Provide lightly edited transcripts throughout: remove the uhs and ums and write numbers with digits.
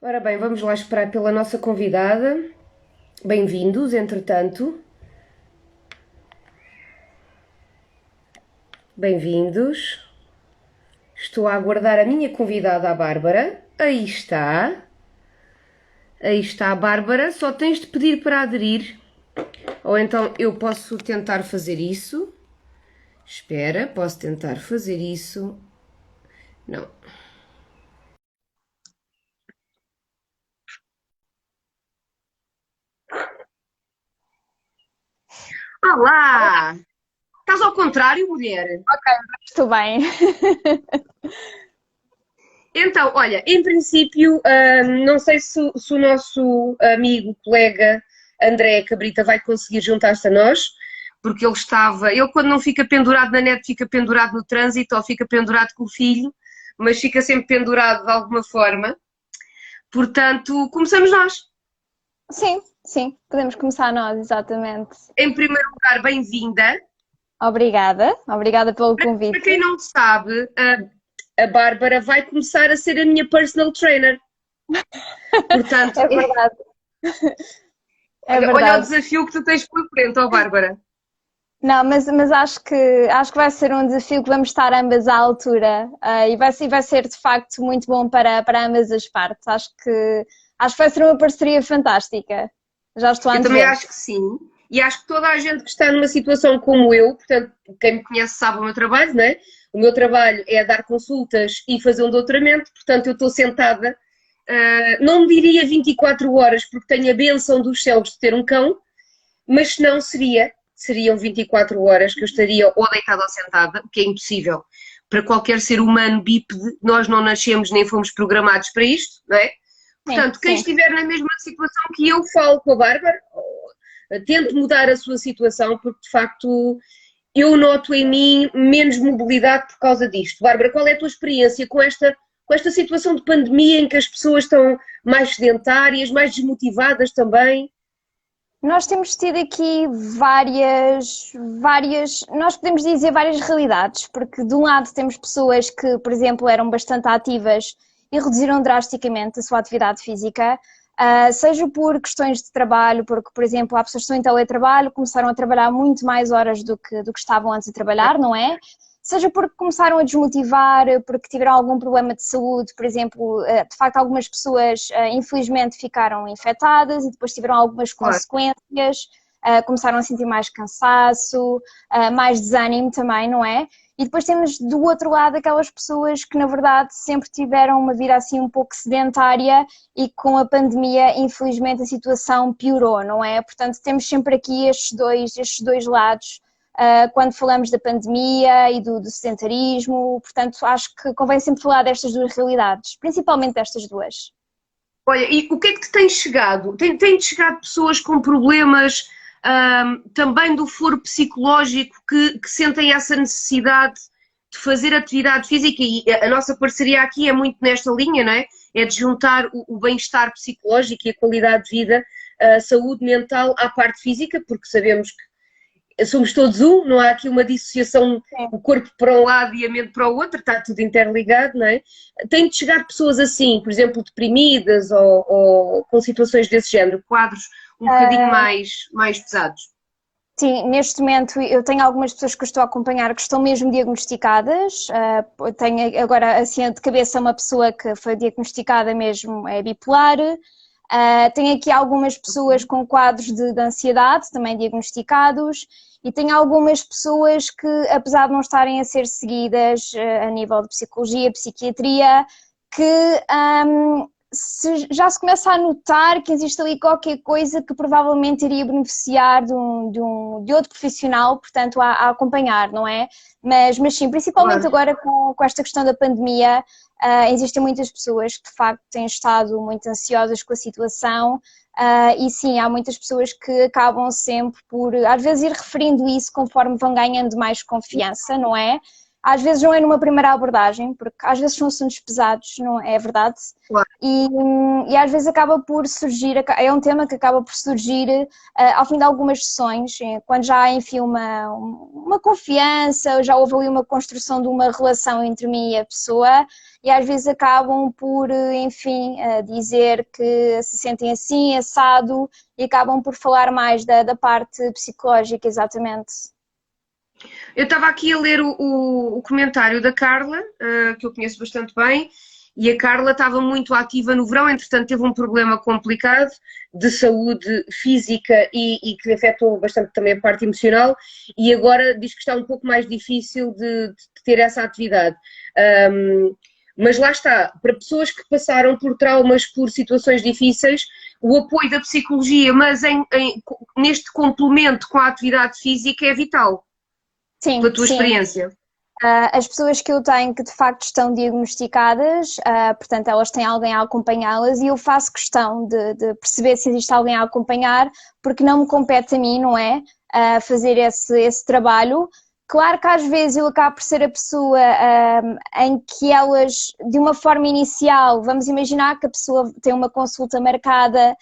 Ora bem, vamos lá esperar pela nossa convidada. Bem-vindos, entretanto. Bem-vindos. Estou a aguardar a minha convidada, a Bárbara. Aí está. Aí está a Bárbara. Só tens de pedir para aderir. Ou então eu posso tentar fazer isso. Espera, posso tentar fazer isso. Não. Olá! Estás ao contrário, mulher? Estou bem. Então, olha, em princípio, não sei se o nosso amigo, colega André Cabrita vai conseguir juntar-se a nós, porque ele quando não fica pendurado na net, fica pendurado no trânsito ou fica pendurado com o filho, mas fica sempre pendurado de alguma forma. Portanto, começamos nós. Sim, sim, podemos começar nós, exatamente. Em primeiro lugar, bem-vinda. Obrigada pelo Para convite. quem não sabe, a Bárbara vai começar a ser a minha personal trainer. Portanto, É verdade, é olha o verdade. desafio que tu tens pela frente, ó Bárbara. Não, mas acho que vai ser um desafio que vamos estar ambas à altura, e vai ser de facto muito bom para ambas as partes. Acho que vai ser uma parceria fantástica. Já estou a Eu também antever. acho que sim. E acho que toda a gente que está numa situação como eu, portanto, quem me conhece sabe o meu trabalho, não é? O meu trabalho é dar consultas e fazer um doutoramento, portanto, eu estou sentada, não me diria 24 horas, porque tenho a benção dos céus de ter um cão, mas se não seriam 24 horas que eu estaria ou deitada ou sentada, o que é impossível para qualquer ser humano bípede, nós não nascemos nem fomos programados para isto, não é? Sim, Portanto, quem sim. estiver na mesma situação que eu, falo com a Bárbara, tente mudar a sua situação, porque de facto eu noto em mim menos mobilidade por causa disto. Bárbara, qual é a tua experiência com esta situação de pandemia em que as pessoas estão mais sedentárias, mais desmotivadas também? Nós temos tido aqui nós podemos dizer várias realidades, porque de um lado temos pessoas que, por exemplo, eram bastante ativas e reduziram drasticamente a sua atividade física, seja por questões de trabalho, porque, por exemplo, há pessoas que estão em teletrabalho, começaram a trabalhar muito mais horas do que estavam antes de trabalhar, não é? Seja porque começaram a desmotivar, porque tiveram algum problema de saúde, por exemplo, de facto algumas pessoas infelizmente ficaram infectadas e depois tiveram algumas Claro. consequências, começaram a sentir mais cansaço, mais desânimo também, não é? E depois temos do outro lado aquelas pessoas que na verdade sempre tiveram uma vida assim um pouco sedentária e com a pandemia infelizmente a situação piorou, não é? Portanto temos sempre aqui estes dois lados quando falamos da pandemia e do sedentarismo, portanto acho que convém sempre falar destas duas realidades, principalmente destas duas. Olha, e o que é que te tem chegado? Tem-te chegado pessoas com problemas também do foro psicológico que sentem essa necessidade de fazer atividade física e a nossa parceria aqui é muito nesta linha, não é? É de juntar o bem-estar psicológico e a qualidade de vida, a saúde mental à parte física, porque sabemos que somos todos um, não há aqui uma dissociação, o corpo para um lado e a mente para o outro, está tudo interligado, não é? Tem de chegar pessoas assim, por exemplo, deprimidas ou com situações desse género, quadros um bocadinho mais pesados. Sim, neste momento eu tenho algumas pessoas que eu estou a acompanhar que estão mesmo diagnosticadas. Tenho agora, assim, de cabeça, uma pessoa que foi diagnosticada mesmo, é bipolar. Tenho aqui algumas pessoas com quadros de ansiedade, também diagnosticados. E tenho algumas pessoas que, apesar de não estarem a ser seguidas a nível de psicologia, psiquiatria, que já se começa a notar que existe ali qualquer coisa que provavelmente iria beneficiar de outro profissional, portanto, a acompanhar, não é? Mas sim, principalmente Claro. agora com esta questão da pandemia, existem muitas pessoas que de facto têm estado muito ansiosas com a situação. E sim, há muitas pessoas que acabam sempre por, às vezes, ir referindo isso conforme vão ganhando mais confiança, não é? às vezes não é numa primeira abordagem, porque às vezes são assuntos pesados, não é verdade? Claro. E às vezes acaba por surgir, é um tema que acaba por surgir ao fim de algumas sessões, quando já há, enfim, uma confiança, já houve ali uma construção de uma relação entre mim e a pessoa, e às vezes acabam por, enfim, dizer que se sentem assim, assado, e acabam por falar mais da parte psicológica, exatamente. Eu estava aqui a ler o comentário da Carla, que eu conheço bastante bem, e a Carla estava muito ativa no verão, entretanto teve um problema complicado de saúde física e que afetou bastante também a parte emocional, e agora diz que está um pouco mais difícil de ter essa atividade. Mas lá está, para pessoas que passaram por traumas, por situações difíceis, o apoio da psicologia, mas neste complemento com a atividade física é vital. Sim, Pela tua sim. experiência. As pessoas que eu tenho que de facto estão diagnosticadas, portanto elas têm alguém a acompanhá-las e eu faço questão de perceber se existe alguém a acompanhar, porque não me compete a mim, não é? Fazer esse trabalho. Claro que às vezes eu acabo por ser a pessoa em que elas, de uma forma inicial, vamos imaginar que a pessoa tem uma consulta marcada,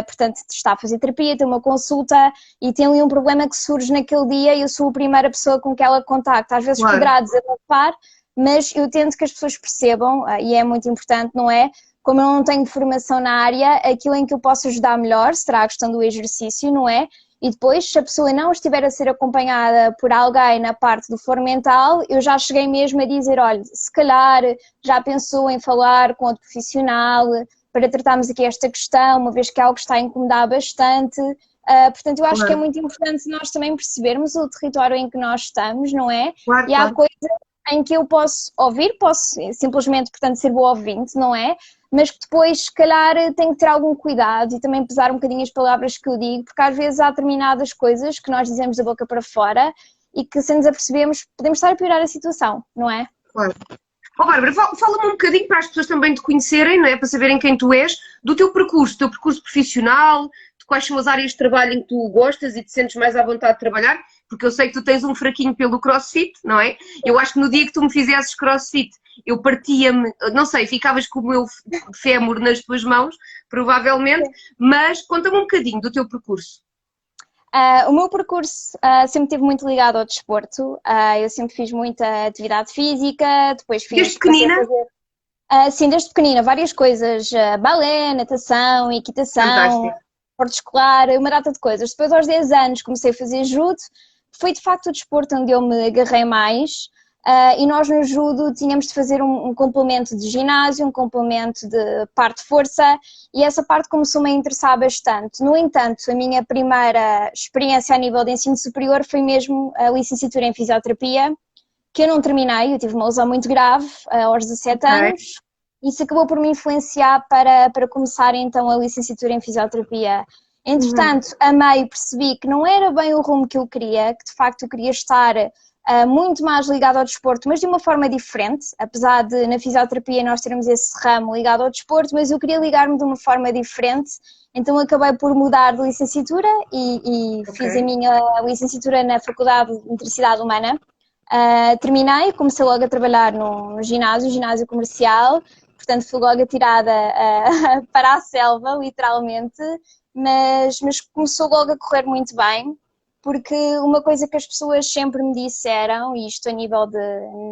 portanto está a fazer terapia, tem uma consulta e tem ali um problema que surge naquele dia e eu sou a primeira pessoa com que ela contacta. Às vezes poderá desabafar, mas eu tento que as pessoas percebam, e é muito importante, não é? Como eu não tenho formação na área, aquilo em que eu posso ajudar melhor será a questão do exercício, não é? E depois, se a pessoa não estiver a ser acompanhada por alguém na parte do foro mental, eu já cheguei mesmo a dizer, olha, se calhar já pensou em falar com outro profissional para tratarmos aqui esta questão, uma vez que é algo que está a incomodar bastante. Portanto, eu acho que é muito importante nós também percebermos o território em que nós estamos, não é? Claro, e há coisas em que eu posso ouvir, posso simplesmente, portanto, ser boa ouvinte, não é? Mas que depois, se calhar, tenho que ter algum cuidado e também pesar um bocadinho as palavras que eu digo, porque às vezes há determinadas coisas que nós dizemos da boca para fora e que, se nos apercebemos, podemos estar a piorar a situação, não é? Claro. Oh, Bárbara, fala-me um bocadinho para as pessoas também te conhecerem, não é? Para saberem quem tu és, do teu percurso profissional, de quais são as áreas de trabalho em que tu gostas e te sentes mais à vontade de trabalhar, porque eu sei que tu tens um fraquinho pelo CrossFit, não é? Eu acho que no dia que tu me fizesses CrossFit, eu partia-me, não sei, ficavas com o meu fémur nas tuas mãos, provavelmente, mas conta-me um bocadinho do teu percurso. O meu percurso sempre esteve muito ligado ao desporto. Eu sempre fiz muita atividade física, depois fiz... Desde pequenina? Sim, desde pequenina, várias coisas. Balé, natação, equitação, desporto escolar, uma data de coisas. Depois, aos 10 anos, comecei a fazer judo. Foi, de facto, o desporto onde eu me agarrei mais. E nós no judo tínhamos de fazer um complemento de ginásio, um complemento de parte de força, e essa parte começou-me a interessar bastante. No entanto, a minha primeira experiência a nível de ensino superior foi mesmo a licenciatura em fisioterapia, que eu não terminei, eu tive uma lesão muito grave aos 17 anos. Isso acabou por me influenciar para começar então a licenciatura em fisioterapia. Entretanto, a meio percebi que não era bem o rumo que eu queria, que de facto eu queria estar muito mais ligado ao desporto, mas de uma forma diferente, apesar de na fisioterapia nós termos esse ramo ligado ao desporto, mas eu queria ligar-me de uma forma diferente, então acabei por mudar de licenciatura e fiz a minha licenciatura na Faculdade de Motricidade Humana. Terminei, comecei logo a trabalhar no ginásio comercial, portanto fui logo atirada para a selva, literalmente, mas começou logo a correr muito bem, porque uma coisa que as pessoas sempre me disseram, e isto a nível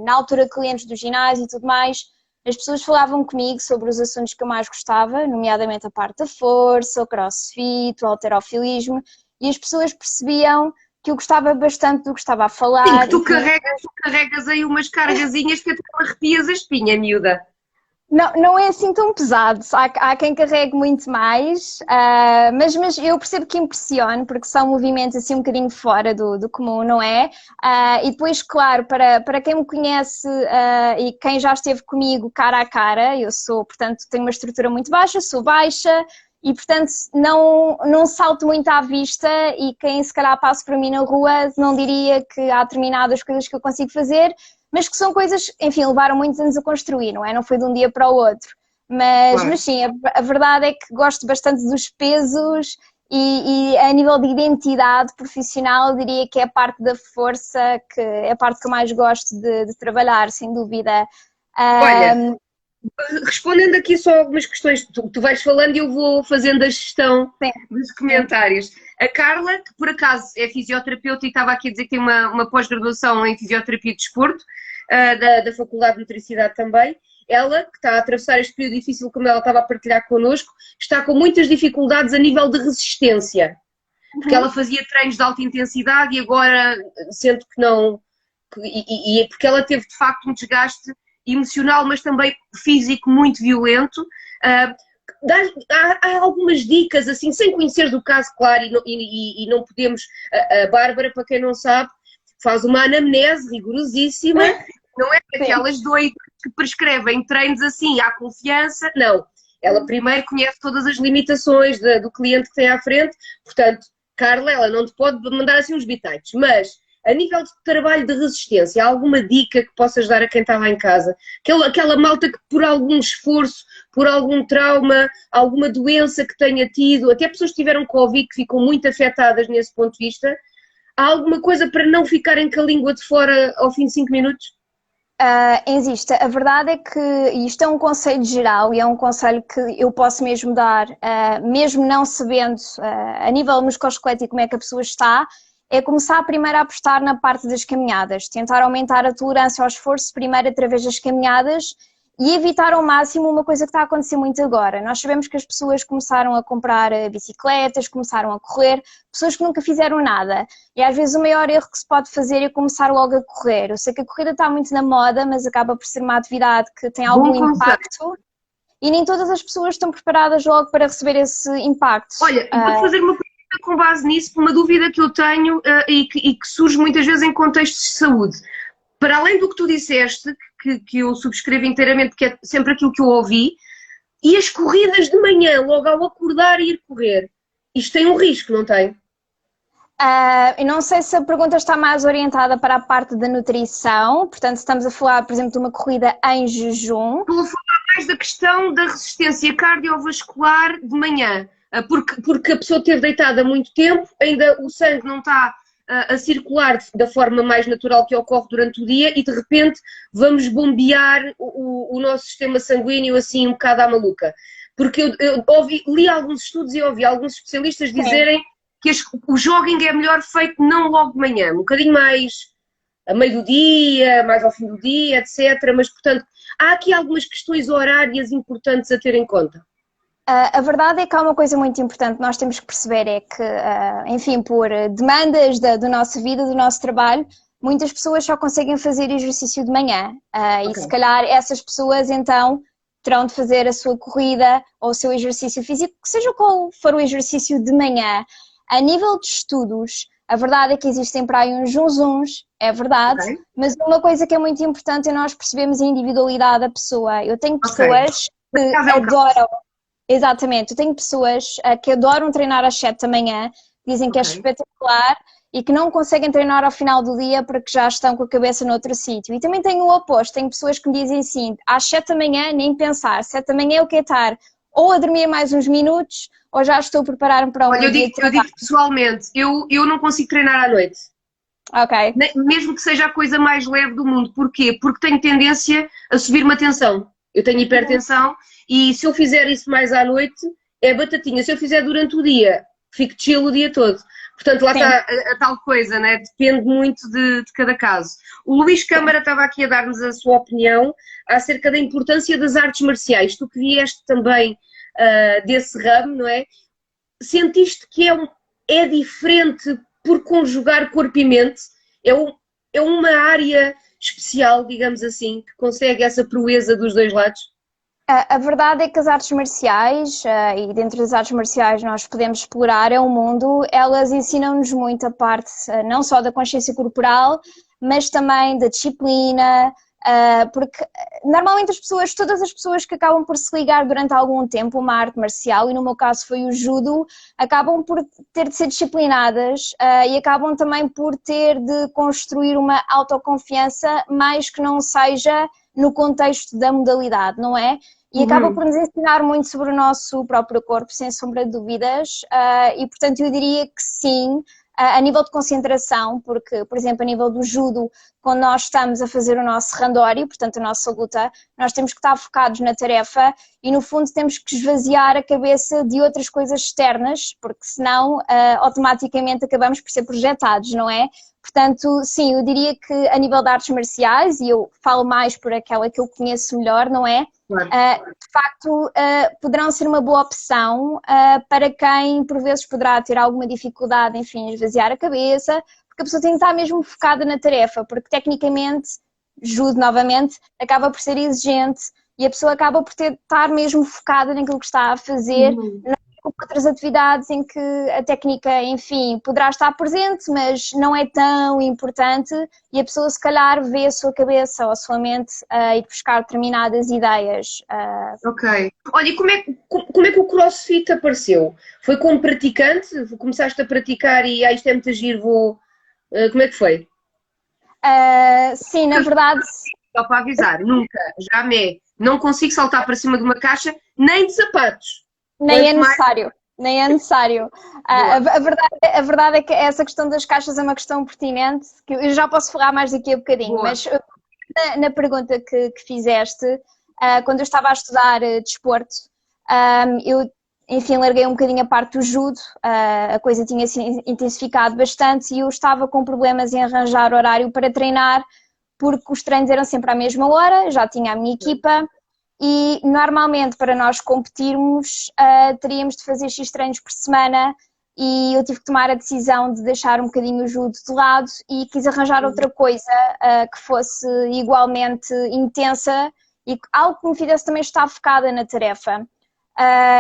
na altura, clientes do ginásio e tudo mais, as pessoas falavam comigo sobre os assuntos que eu mais gostava, nomeadamente a parte da força, o crossfit, o halterofilismo, e as pessoas percebiam que eu gostava bastante do que estava a falar. Sim, que tu carregas aí umas cargazinhas que até arrepias a espinha, miúda. Não é assim tão pesado, há quem carregue muito mais, mas eu percebo que impressiona, porque são movimentos assim um bocadinho fora do comum, não é? E depois, claro, para quem me conhece e quem já esteve comigo cara a cara, eu sou, portanto, tenho uma estrutura muito baixa, sou baixa e, portanto, não salto muito à vista e quem se calhar passa por mim na rua não diria que há determinadas coisas que eu consigo fazer, mas que são coisas, enfim, levaram muitos anos a construir, não é? Não foi de um dia para o outro. Mas sim, a verdade é que gosto bastante dos pesos e a nível de identidade profissional, eu diria que é a parte da força, que é a parte que eu mais gosto de trabalhar, sem dúvida. Olha, respondendo aqui só algumas questões, tu vais falando e eu vou fazendo a gestão Sim, dos comentários. A Carla, que por acaso é fisioterapeuta e estava aqui a dizer que tem uma pós-graduação em fisioterapia de desporto, da Faculdade de Nutricidade também, ela, que está a atravessar este período difícil, como ela estava a partilhar connosco, está com muitas dificuldades a nível de resistência, porque ela fazia treinos de alta intensidade e agora sente que não... E porque ela teve, de facto, um desgaste emocional, mas também físico muito violento. Há algumas dicas, assim, sem conhecer do caso, claro, e não podemos... A Bárbara, para quem não sabe, faz uma anamnese rigorosíssima, não é aquelas doidas que prescrevem treinos assim à confiança, não. Ela primeiro conhece todas as limitações do cliente que tem à frente, portanto, Carla, ela não te pode mandar assim uns bitites, mas a nível de trabalho de resistência, há alguma dica que possas dar a quem está lá em casa? Aquela malta que por algum esforço, por algum trauma, alguma doença que tenha tido, até pessoas que tiveram Covid que ficam muito afetadas nesse ponto de vista, há alguma coisa para não ficarem com a língua de fora ao fim de 5 minutos? Existe. A verdade é que isto é um conselho geral e é um conselho que eu posso mesmo dar, mesmo não sabendo a nível musculoesquelético como é que a pessoa está, é começar primeiro a apostar na parte das caminhadas, tentar aumentar a tolerância ao esforço primeiro através das caminhadas e evitar ao máximo uma coisa que está a acontecer muito agora. Nós sabemos que as pessoas começaram a comprar bicicletas, começaram a correr, pessoas que nunca fizeram nada. E às vezes o maior erro que se pode fazer é começar logo a correr. Eu sei que a corrida está muito na moda, mas acaba por ser uma atividade que tem algum impacto e nem todas as pessoas estão preparadas logo para receber esse impacto. Olha, vou fazer uma pergunta com base nisso, uma dúvida que eu tenho e que surge muitas vezes em contextos de saúde. Para além do que tu disseste, que eu subscrevo inteiramente, que é sempre aquilo que eu ouvi, e as corridas de manhã, logo ao acordar e ir correr, isto tem um risco, não tem? Eu não sei se a pergunta está mais orientada para a parte da nutrição, portanto estamos a falar, por exemplo, de uma corrida em jejum. Estou a falar mais da questão da resistência cardiovascular de manhã, porque a pessoa esteve deitada há muito tempo, ainda o sangue não está a circular da forma mais natural que ocorre durante o dia e de repente vamos bombear o nosso sistema sanguíneo assim um bocado à maluca. Porque eu li alguns estudos e ouvi alguns especialistas dizerem que o jogging é melhor feito não logo de manhã, um bocadinho mais a meio do dia, mais ao fim do dia, etc. Mas, portanto, há aqui algumas questões horárias importantes a ter em conta. A verdade é que há uma coisa muito importante que nós temos que perceber, é que, enfim, por demandas da nossa vida, do nosso trabalho, muitas pessoas só conseguem fazer exercício de manhã. E se calhar essas pessoas então terão de fazer a sua corrida ou o seu exercício físico, que seja qual for o exercício de manhã. A nível de estudos, a verdade é que existem para aí uns uns, é verdade, mas uma coisa que é muito importante é nós percebermos a individualidade da pessoa. Eu tenho pessoas que adoram... Exatamente, eu tenho pessoas que adoram treinar às 7 da manhã, dizem que é espetacular e que não conseguem treinar ao final do dia porque já estão com a cabeça noutro sítio. E também tenho o oposto, tenho pessoas que me dizem assim, às 7 da manhã nem pensar, 7 da manhã eu quero estar ou a dormir mais uns minutos ou já estou a preparar-me para um dia de trabalho. Eu digo pessoalmente, eu não consigo treinar à noite. Ok. Mesmo que seja a coisa mais leve do mundo. Porquê? Porque tenho tendência a subir uma tensão. Eu tenho hipertensão e se eu fizer isso mais à noite, é batatinha. Se eu fizer durante o dia, fico chill o dia todo. Portanto, lá está a tal coisa, né? Depende muito de cada caso. O Luís Câmara estava aqui a dar-nos a sua opinião acerca da importância das artes marciais. Tu que vieste também desse ramo, não é? Sentiste que é diferente por conjugar corpo e mente? É uma área especial, digamos assim, que consegue essa proeza dos dois lados? A verdade é que as artes marciais, e dentro das artes marciais nós podemos explorar, é um mundo, elas ensinam-nos muito a parte não só da consciência corporal, mas também da disciplina, porque normalmente todas as pessoas que acabam por se ligar durante algum tempo a uma arte marcial, e no meu caso foi o judo, acabam por ter de ser disciplinadas e acabam também por ter de construir uma autoconfiança, mais que não seja no contexto da modalidade, não é? e acaba por nos ensinar muito sobre o nosso próprio corpo, sem sombra de dúvidas, e portanto eu diria que sim, a nível de concentração, porque, por exemplo, a nível do judo, quando nós estamos a fazer o nosso randori, portanto a nossa luta, nós temos que estar focados na tarefa e no fundo temos que esvaziar a cabeça de outras coisas externas, porque senão automaticamente acabamos por ser projetados, não é? Portanto, sim, eu diria que a nível de artes marciais, e eu falo mais por aquela que eu conheço melhor, não é? Claro. De facto, poderão ser uma boa opção para quem, por vezes, poderá ter alguma dificuldade, enfim, em esvaziar a cabeça, porque a pessoa tem que estar mesmo focada na tarefa, porque tecnicamente, judo novamente, acaba por ser exigente e a pessoa acaba por estar mesmo focada naquilo que está a fazer, com outras atividades em que a técnica, enfim, poderá estar presente, mas não é tão importante e a pessoa se calhar vê a sua cabeça ou a sua mente ir buscar determinadas ideias. Ok. Olha, e como é que o CrossFit apareceu? Foi como praticante? Começaste a praticar e isto é muito giro, como é que foi? Sim, na verdade... Só para avisar, nunca, jamais, não consigo saltar para cima de uma caixa, nem de sapatos. Nem é necessário, nem é necessário. A verdade é que essa questão das caixas é uma questão pertinente, que eu já posso falar mais daqui a bocadinho, Boa. mas na pergunta que fizeste, quando eu estava a estudar desporto, eu, enfim, larguei um bocadinho a parte do judo, a coisa tinha se intensificado bastante e eu estava com problemas em arranjar horário para treinar, porque os treinos eram sempre à mesma hora, já tinha a minha equipa, e normalmente para nós competirmos teríamos de fazer X treinos por semana e eu tive que tomar a decisão de deixar um bocadinho o judo de lado e quis arranjar outra coisa que fosse igualmente intensa e algo que me fizesse também estar focada na tarefa.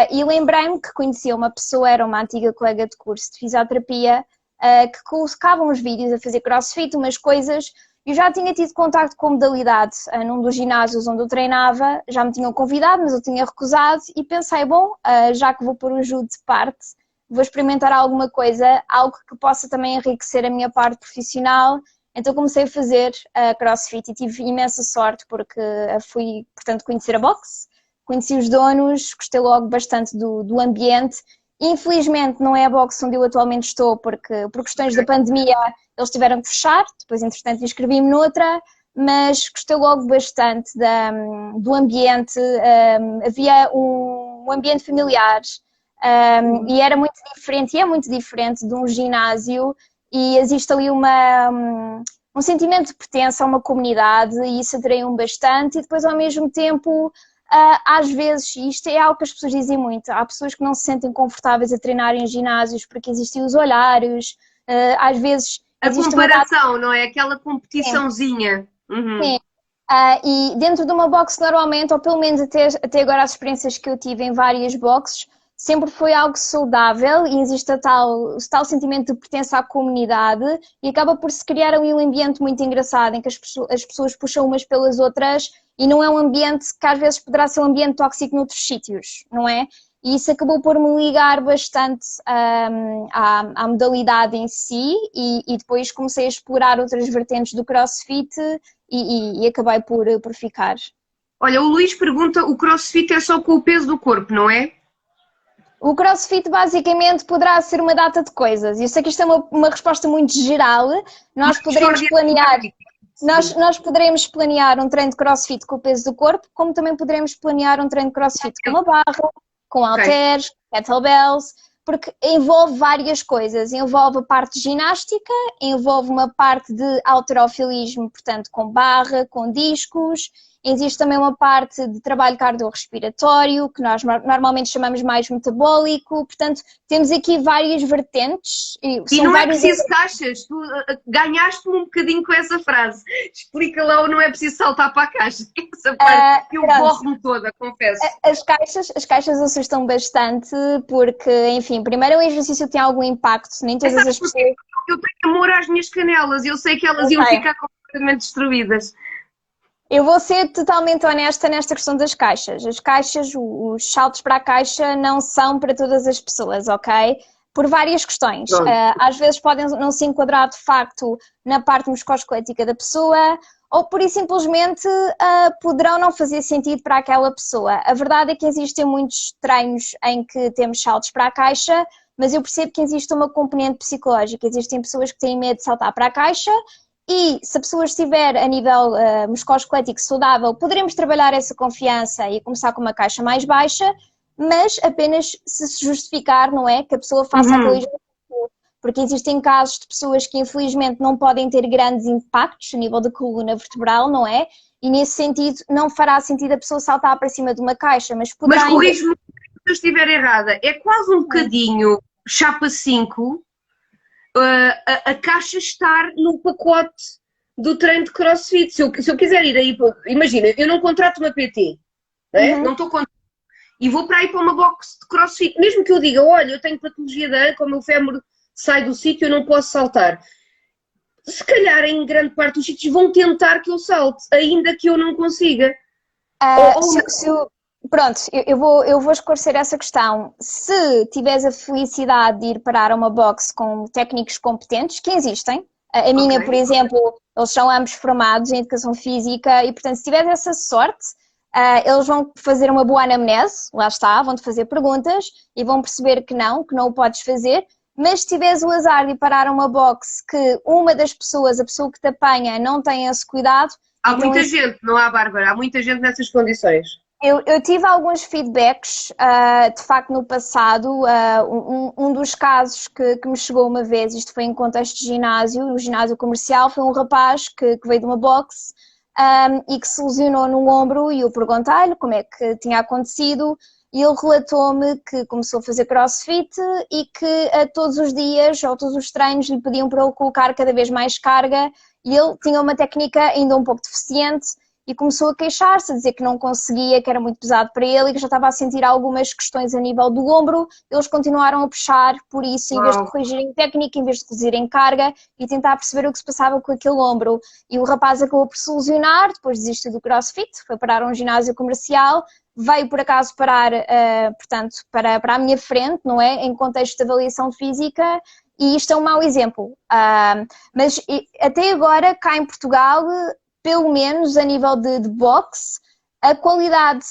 E lembrei-me que conhecia uma pessoa, era uma antiga colega de curso de fisioterapia, que colocava uns vídeos a fazer crossfit, umas coisas. Eu já tinha tido contacto com a modalidade num dos ginásios onde eu treinava, já me tinham convidado, mas eu tinha recusado e pensei, bom, já que vou pôr o judo de parte, vou experimentar alguma coisa, algo que possa também enriquecer a minha parte profissional. Então comecei a fazer CrossFit e tive imensa sorte porque fui, portanto, conhecer a boxe, conheci os donos, gostei logo bastante do ambiente. Infelizmente não é a boxe onde eu atualmente estou, porque por questões da pandemia eles tiveram que fechar, depois entretanto inscrevi-me noutra, mas gostei logo bastante do ambiente, havia um ambiente familiar e era muito diferente, e é muito diferente de um ginásio e existe ali um sentimento de pertença a uma comunidade e isso atraiu-me bastante e depois ao mesmo tempo... às vezes, e isto é algo que as pessoas dizem muito, há pessoas que não se sentem confortáveis a treinar em ginásios porque existem os olhares, às vezes... A comparação, não é? Aquela competiçãozinha. Sim. E dentro de uma box normalmente, ou pelo menos até agora as experiências que eu tive em várias boxes, sempre foi algo saudável e existe o tal sentimento de pertença à comunidade e acaba por se criar ali um ambiente muito engraçado em que as pessoas puxam umas pelas outras e não é um ambiente que às vezes poderá ser um ambiente tóxico noutros sítios, não é? E isso acabou por me ligar bastante à modalidade em si e depois comecei a explorar outras vertentes do CrossFit e acabei por ficar. Olha, o Luís pergunta, o CrossFit é só com o peso do corpo, não é? O CrossFit basicamente poderá ser uma data de coisas. Eu sei que isto é uma resposta muito geral. Nós poderemos planear... Nós poderemos planear um treino de CrossFit com o peso do corpo, como também poderemos planear um treino de CrossFit com uma barra, com halteres, kettlebells, porque envolve várias coisas. Envolve a parte de ginástica, envolve uma parte de halterofilismo, portanto com barra, com discos. Existe também uma parte de trabalho cardiorrespiratório, que nós normalmente chamamos mais metabólico. Portanto, temos aqui várias vertentes. E não é preciso caixas. Tu ganhaste-me um bocadinho com essa frase. Explica lá ou não é preciso saltar para a caixa. Essa parte eu borro-me toda, confesso. As caixas assustam bastante porque, enfim, primeiro o exercício tem algum impacto. Nem todas as pessoas... Eu tenho amor às minhas canelas. Eu sei que elas iam ficar completamente destruídas. Eu vou ser totalmente honesta nesta questão das caixas. As caixas, os saltos para a caixa não são para todas as pessoas, ok? Por várias questões. Às vezes podem não se enquadrar de facto na parte musculoesquelética da pessoa, ou por isso simplesmente poderão não fazer sentido para aquela pessoa. A verdade é que existem muitos treinos em que temos saltos para a caixa, mas eu percebo que existe uma componente psicológica. Existem pessoas que têm medo de saltar para a caixa e se a pessoa estiver a nível musculoesquelético saudável, poderemos trabalhar essa confiança e começar com uma caixa mais baixa, mas apenas se justificar, não é? Que a pessoa faça aquele exercício. Porque existem casos de pessoas que infelizmente não podem ter grandes impactos a nível da coluna vertebral, não é? E nesse sentido não fará sentido a pessoa saltar para cima de uma caixa, mas poderá... Mas corrige-me se eu estiver errada, é quase um bocadinho chapa 5 a caixa estar no pacote do treino de CrossFit. Se eu quiser ir aí, imagina, eu não contrato uma PT, não é? Não estou contratando. E vou para aí para uma box de CrossFit, mesmo que eu diga, olha, eu tenho patologia da anca, o meu fémur sai do sítio, eu não posso saltar. Se calhar em grande parte dos sítios vão tentar que eu salte, ainda que eu não consiga. Pronto, eu vou esclarecer essa questão. Se tiveres a felicidade de ir parar a uma box com técnicos competentes, que existem, a minha, por exemplo, eles são ambos formados em Educação Física e, portanto, se tiveres essa sorte, eles vão fazer uma boa anamnese, lá está, vão-te fazer perguntas e vão perceber que não o podes fazer. Mas se tiveres o azar de parar a uma box que uma das pessoas, a pessoa que te apanha, não tem esse cuidado... Há então muita gente, não há, Bárbara? Há muita gente nessas condições. Eu tive alguns feedbacks, de facto, no passado. Um dos casos que me chegou uma vez, isto foi em contexto de ginásio, no ginásio comercial, foi um rapaz que veio de uma box e que se lesionou no ombro e eu perguntei-lhe como é que tinha acontecido. E ele relatou-me que começou a fazer CrossFit e que todos os dias ou todos os treinos lhe pediam para ele colocar cada vez mais carga e ele tinha uma técnica ainda um pouco deficiente e começou a queixar-se, a dizer que não conseguia, que era muito pesado para ele e que já estava a sentir algumas questões a nível do ombro. Eles continuaram a puxar por isso, em vez de corrigirem técnica, em vez de reduzirem carga e tentar perceber o que se passava com aquele ombro. E o rapaz acabou por se lesionar, depois desistiu do CrossFit, foi parar a um ginásio comercial, veio por acaso parar, portanto, para a minha frente, não é? Em contexto de avaliação física, e isto é um mau exemplo. Mas até agora, cá em Portugal, pelo menos a nível de boxe, a qualidade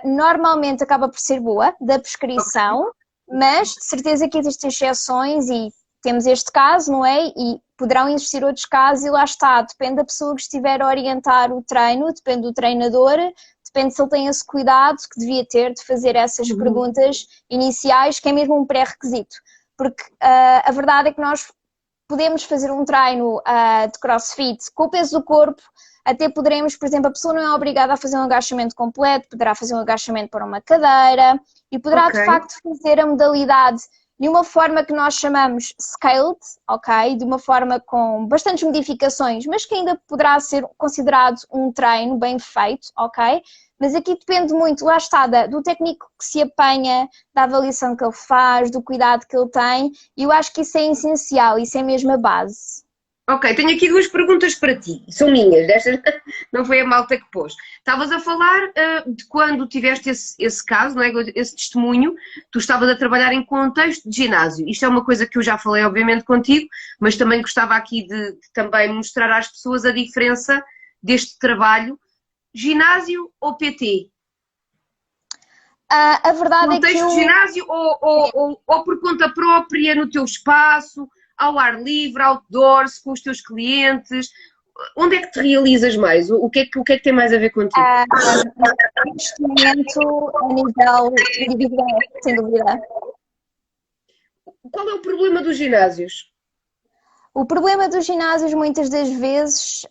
normalmente acaba por ser boa, da prescrição, mas de certeza que existem exceções e temos este caso, não é? E poderão existir outros casos e lá está, depende da pessoa que estiver a orientar o treino, depende do treinador, depende se ele tem esse cuidado que devia ter de fazer essas perguntas iniciais, que é mesmo um pré-requisito. Porque a verdade é que nós podemos fazer um treino de CrossFit com o peso do corpo, até poderemos, por exemplo, a pessoa não é obrigada a fazer um agachamento completo, poderá fazer um agachamento para uma cadeira e poderá de facto fazer a modalidade de uma forma que nós chamamos scaled, ok? De uma forma com bastantes modificações, mas que ainda poderá ser considerado um treino bem feito, ok? Mas aqui depende muito, lá está, do técnico que se apanha, da avaliação que ele faz, do cuidado que ele tem, e eu acho que isso é essencial, isso é mesmo a base. Ok, tenho aqui duas perguntas para ti, são minhas, destas não foi a malta que pôs. Estavas a falar de quando tiveste esse caso, não é? Esse testemunho, tu estavas a trabalhar em contexto de ginásio. Isto é uma coisa que eu já falei, obviamente, contigo, mas também gostava aqui de também mostrar às pessoas a diferença deste trabalho. Ginásio ou PT? A verdade contexto é que de ginásio ou por conta própria, no teu espaço, ao ar livre, outdoors, com os teus clientes? Onde é que te realizas mais? O que é que tem mais a ver contigo? Neste momento, a nível individual, sem dúvida. Qual é o problema dos ginásios? O problema dos ginásios, muitas das vezes,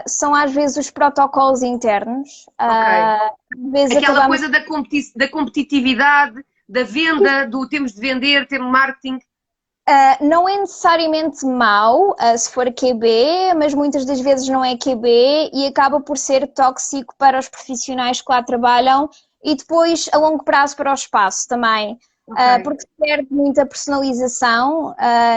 são às vezes os protocolos internos. Aquela coisa da competitividade, da venda, do temos de vender, temos marketing. Não é necessariamente mau, se for QB, mas muitas das vezes não é QB e acaba por ser tóxico para os profissionais que lá trabalham e depois a longo prazo para o espaço também. Porque se perde muita personalização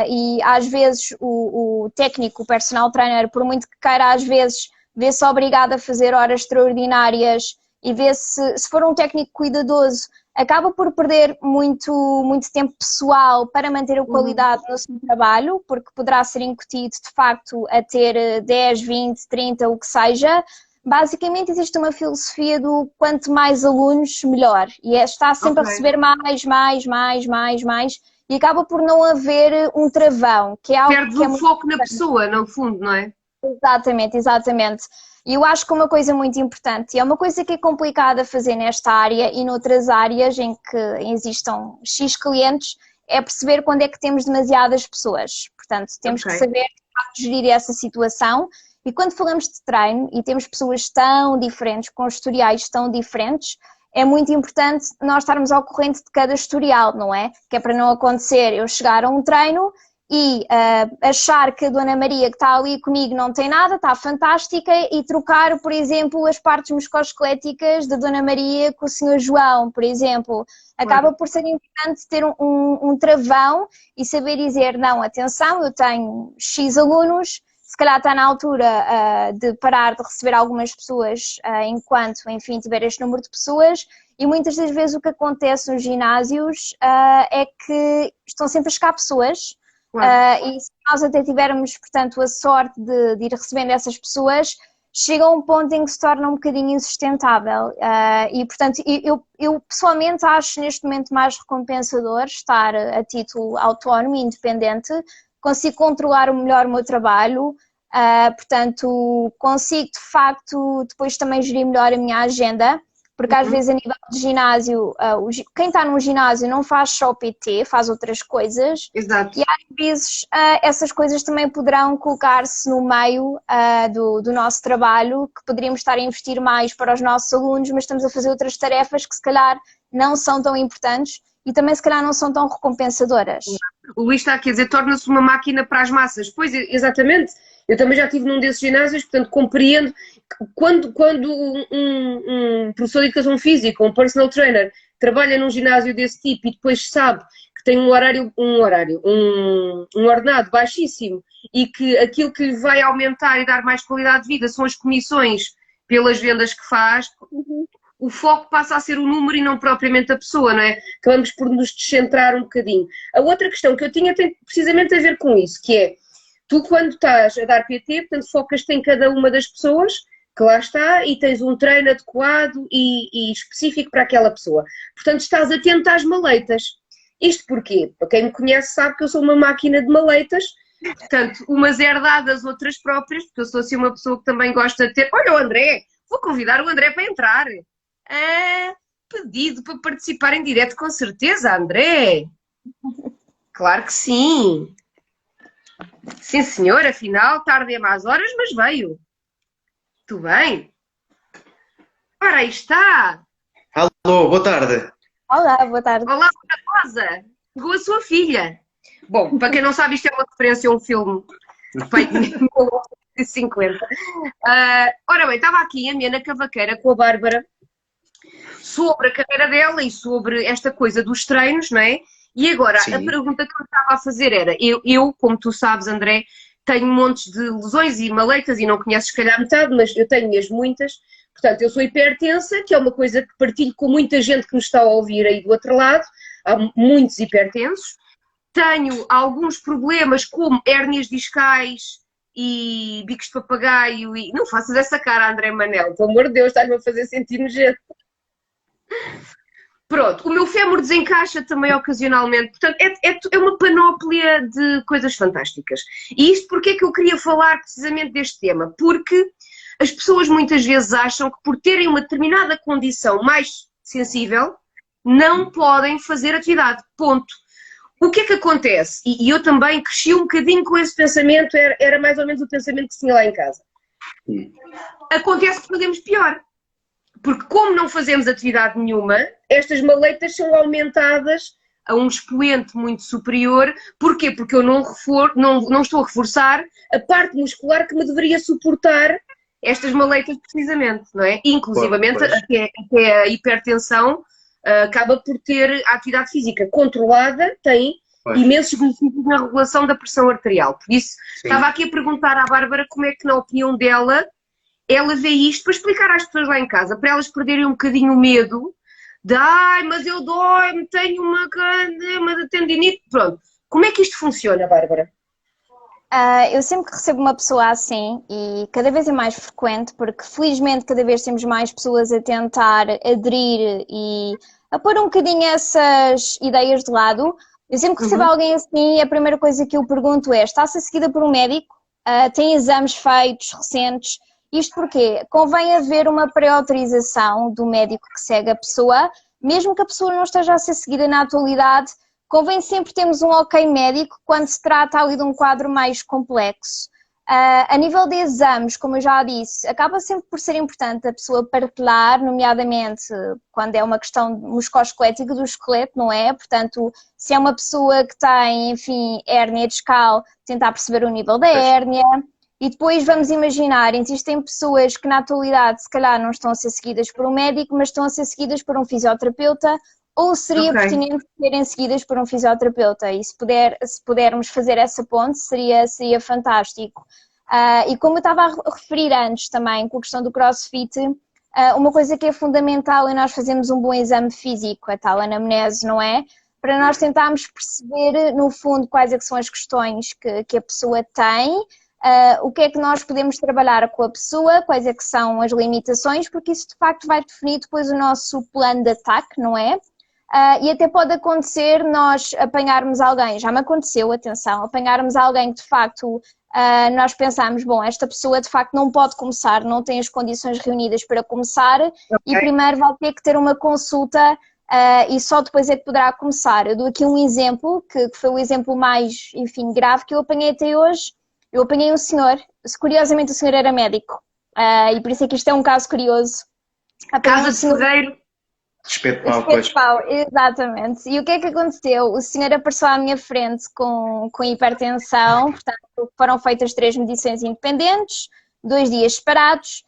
e às vezes o técnico, o personal trainer, por muito que queira, às vezes vê-se obrigado a fazer horas extraordinárias e vê-se, se for um técnico cuidadoso, acaba por perder muito tempo pessoal para manter a qualidade no seu trabalho, porque poderá ser incutido de facto a ter 10, 20, 30, o que seja. Basicamente existe uma filosofia do quanto mais alunos, melhor. E está sempre a receber mais, e acaba por não haver um travão, que é algo Perdes que é o foco na pessoa, no fundo, não é? Exatamente, exatamente. E eu acho que uma coisa muito importante, e é uma coisa que é complicada fazer nesta área e noutras áreas em que existam X clientes, é perceber quando é que temos demasiadas pessoas. Portanto, temos que saber gerir essa situação. E quando falamos de treino e temos pessoas tão diferentes, com historiais tão diferentes, é muito importante nós estarmos ao corrente de cada historial, não é? Que é para não acontecer eu chegar a um treino e achar que a Dona Maria que está ali comigo não tem nada, está fantástica, e trocar, por exemplo, as partes musculoesqueléticas da Dona Maria com o Senhor João, por exemplo. Acaba por ser importante ter um travão e saber dizer, não, atenção, eu tenho X alunos, se calhar está na altura de parar de receber algumas pessoas enquanto, enfim, tiver este número de pessoas. E muitas das vezes o que acontece nos ginásios é que estão sempre a chegar pessoas. E se nós até tivermos, portanto, a sorte de ir recebendo essas pessoas, chega a um ponto em que se torna um bocadinho insustentável. E, portanto, eu pessoalmente acho neste momento mais recompensador estar a título autónomo e independente, consigo controlar melhor o meu trabalho, portanto, consigo de facto depois também gerir melhor a minha agenda, porque às vezes a nível de ginásio, quem está num ginásio não faz só PT, faz outras coisas. Exato. E às vezes essas coisas também poderão colocar-se no meio do nosso trabalho, que poderíamos estar a investir mais para os nossos alunos, mas estamos a fazer outras tarefas que se calhar não são tão importantes e também se calhar não são tão recompensadoras. O Luís está aqui a dizer, torna-se uma máquina para as massas. Pois, exatamente. Eu também já estive num desses ginásios, portanto compreendo que quando um professor de educação física, um personal trainer, trabalha num ginásio desse tipo e depois sabe que tem um ordenado baixíssimo e que aquilo que lhe vai aumentar e dar mais qualidade de vida são as comissões pelas vendas que faz, o foco passa a ser o número e não propriamente a pessoa, não é? Acabamos por nos descentrar um bocadinho. A outra questão que eu tinha tem precisamente a ver com isso, que é, tu quando estás a dar PT, portanto focas-te em cada uma das pessoas que lá está e tens um treino adequado e específico para aquela pessoa. Portanto estás atento às maleitas. Isto porquê? Para quem me conhece sabe que eu sou uma máquina de maleitas, portanto umas herdadas, outras próprias, porque eu sou assim uma pessoa que também gosta de ter... Olha o André, vou convidar o André para entrar. Pedido para participar em direto, com certeza, André. Claro que sim. Sim, senhor, afinal, tarde é más horas, mas veio. Tudo bem? Ora, aí está. Alô, boa tarde. Olá, boa tarde. Olá, Rosa. Chegou a sua filha. Bom, para quem não sabe, isto é uma referência a um filme feito em 1950. Ora bem, estava aqui a minha na cavaqueira com a Bárbara sobre a carreira dela e sobre esta coisa dos treinos, não é? E agora, Sim. a pergunta que eu estava a fazer era, eu, como tu sabes, André, tenho montes de lesões e maleitas e não conheces se calhar metade, mas eu tenho mesmo muitas. Portanto, eu sou hipertensa, que é uma coisa que partilho com muita gente que nos está a ouvir aí do outro lado. Há muitos hipertensos. Tenho alguns problemas como hérnias discais e bicos de papagaio e... Não faças essa cara, André Manel, pelo amor de Deus, estás-me a fazer sentir nojento. Pronto, o meu fémur desencaixa também ocasionalmente, portanto é uma panóplia de coisas fantásticas. E isto porque é que eu queria falar precisamente deste tema? Porque as pessoas muitas vezes acham que por terem uma determinada condição mais sensível, não podem fazer atividade, ponto. O que é que acontece? E eu também cresci um bocadinho com esse pensamento, era mais ou menos o pensamento que se tinha lá em casa. Acontece que fazemos pior. Porque como não fazemos atividade nenhuma, estas maleitas são aumentadas a um expoente muito superior. Porquê? Porque eu não estou a reforçar a parte muscular que me deveria suportar estas maleitas precisamente, não é? Inclusivamente até a hipertensão acaba por ter a atividade física controlada, tem imensos benefícios na regulação da pressão arterial. Por isso, estava aqui a perguntar à Bárbara como é que, na opinião dela, ela vê isto para explicar às pessoas lá em casa, para elas perderem um bocadinho o medo de ai, mas eu dói-me, tenho uma tendinite, pronto. Como é que isto funciona, Bárbara? Eu sempre que recebo uma pessoa assim, e cada vez é mais frequente, porque felizmente cada vez temos mais pessoas a tentar aderir e a pôr um bocadinho essas ideias de lado. Eu sempre que recebo alguém assim, a primeira coisa que eu pergunto é: está-se seguida por um médico? Tem exames feitos recentes? Isto porque convém haver uma pré-autorização do médico que segue a pessoa, mesmo que a pessoa não esteja a ser seguida na atualidade. Convém sempre termos um ok médico quando se trata ali de um quadro mais complexo. A nível de exames, como eu já disse, acaba sempre por ser importante a pessoa partilhar, nomeadamente quando é uma questão musculoesquelética do esqueleto, não é? Portanto, se é uma pessoa que tem, enfim, hérnia discal, tentar perceber o nível da hérnia. E depois vamos imaginar, existem pessoas que na atualidade se calhar não estão a ser seguidas por um médico, mas estão a ser seguidas por um fisioterapeuta, ou seria pertinente serem seguidas por um fisioterapeuta, e se pudermos fazer essa ponte seria fantástico. E como eu estava a referir antes também com a questão do CrossFit, uma coisa que é fundamental é nós fazermos um bom exame físico, a tal anamnese, não é? Para nós tentarmos perceber no fundo quais é que são as questões que a pessoa tem, o que é que nós podemos trabalhar com a pessoa, quais é que são as limitações, porque isso de facto vai definir depois o nosso plano de ataque, não é? E até pode acontecer nós apanharmos alguém, já me aconteceu, atenção, apanharmos alguém que de facto nós pensamos, bom, esta pessoa de facto não pode começar, não tem as condições reunidas para começar e primeiro vai ter que ter uma consulta e só depois é que poderá começar. Eu dou aqui um exemplo, que foi o exemplo mais, enfim, grave que eu apanhei até hoje. Eu apanhei um senhor, curiosamente o senhor era médico e por isso é que isto é um caso curioso. Casa de Ferreiro. Respeito pau, pois. Exatamente. E o que é que aconteceu? O senhor apareceu à minha frente com hipertensão, portanto foram feitas 3 medições independentes, 2 dias separados,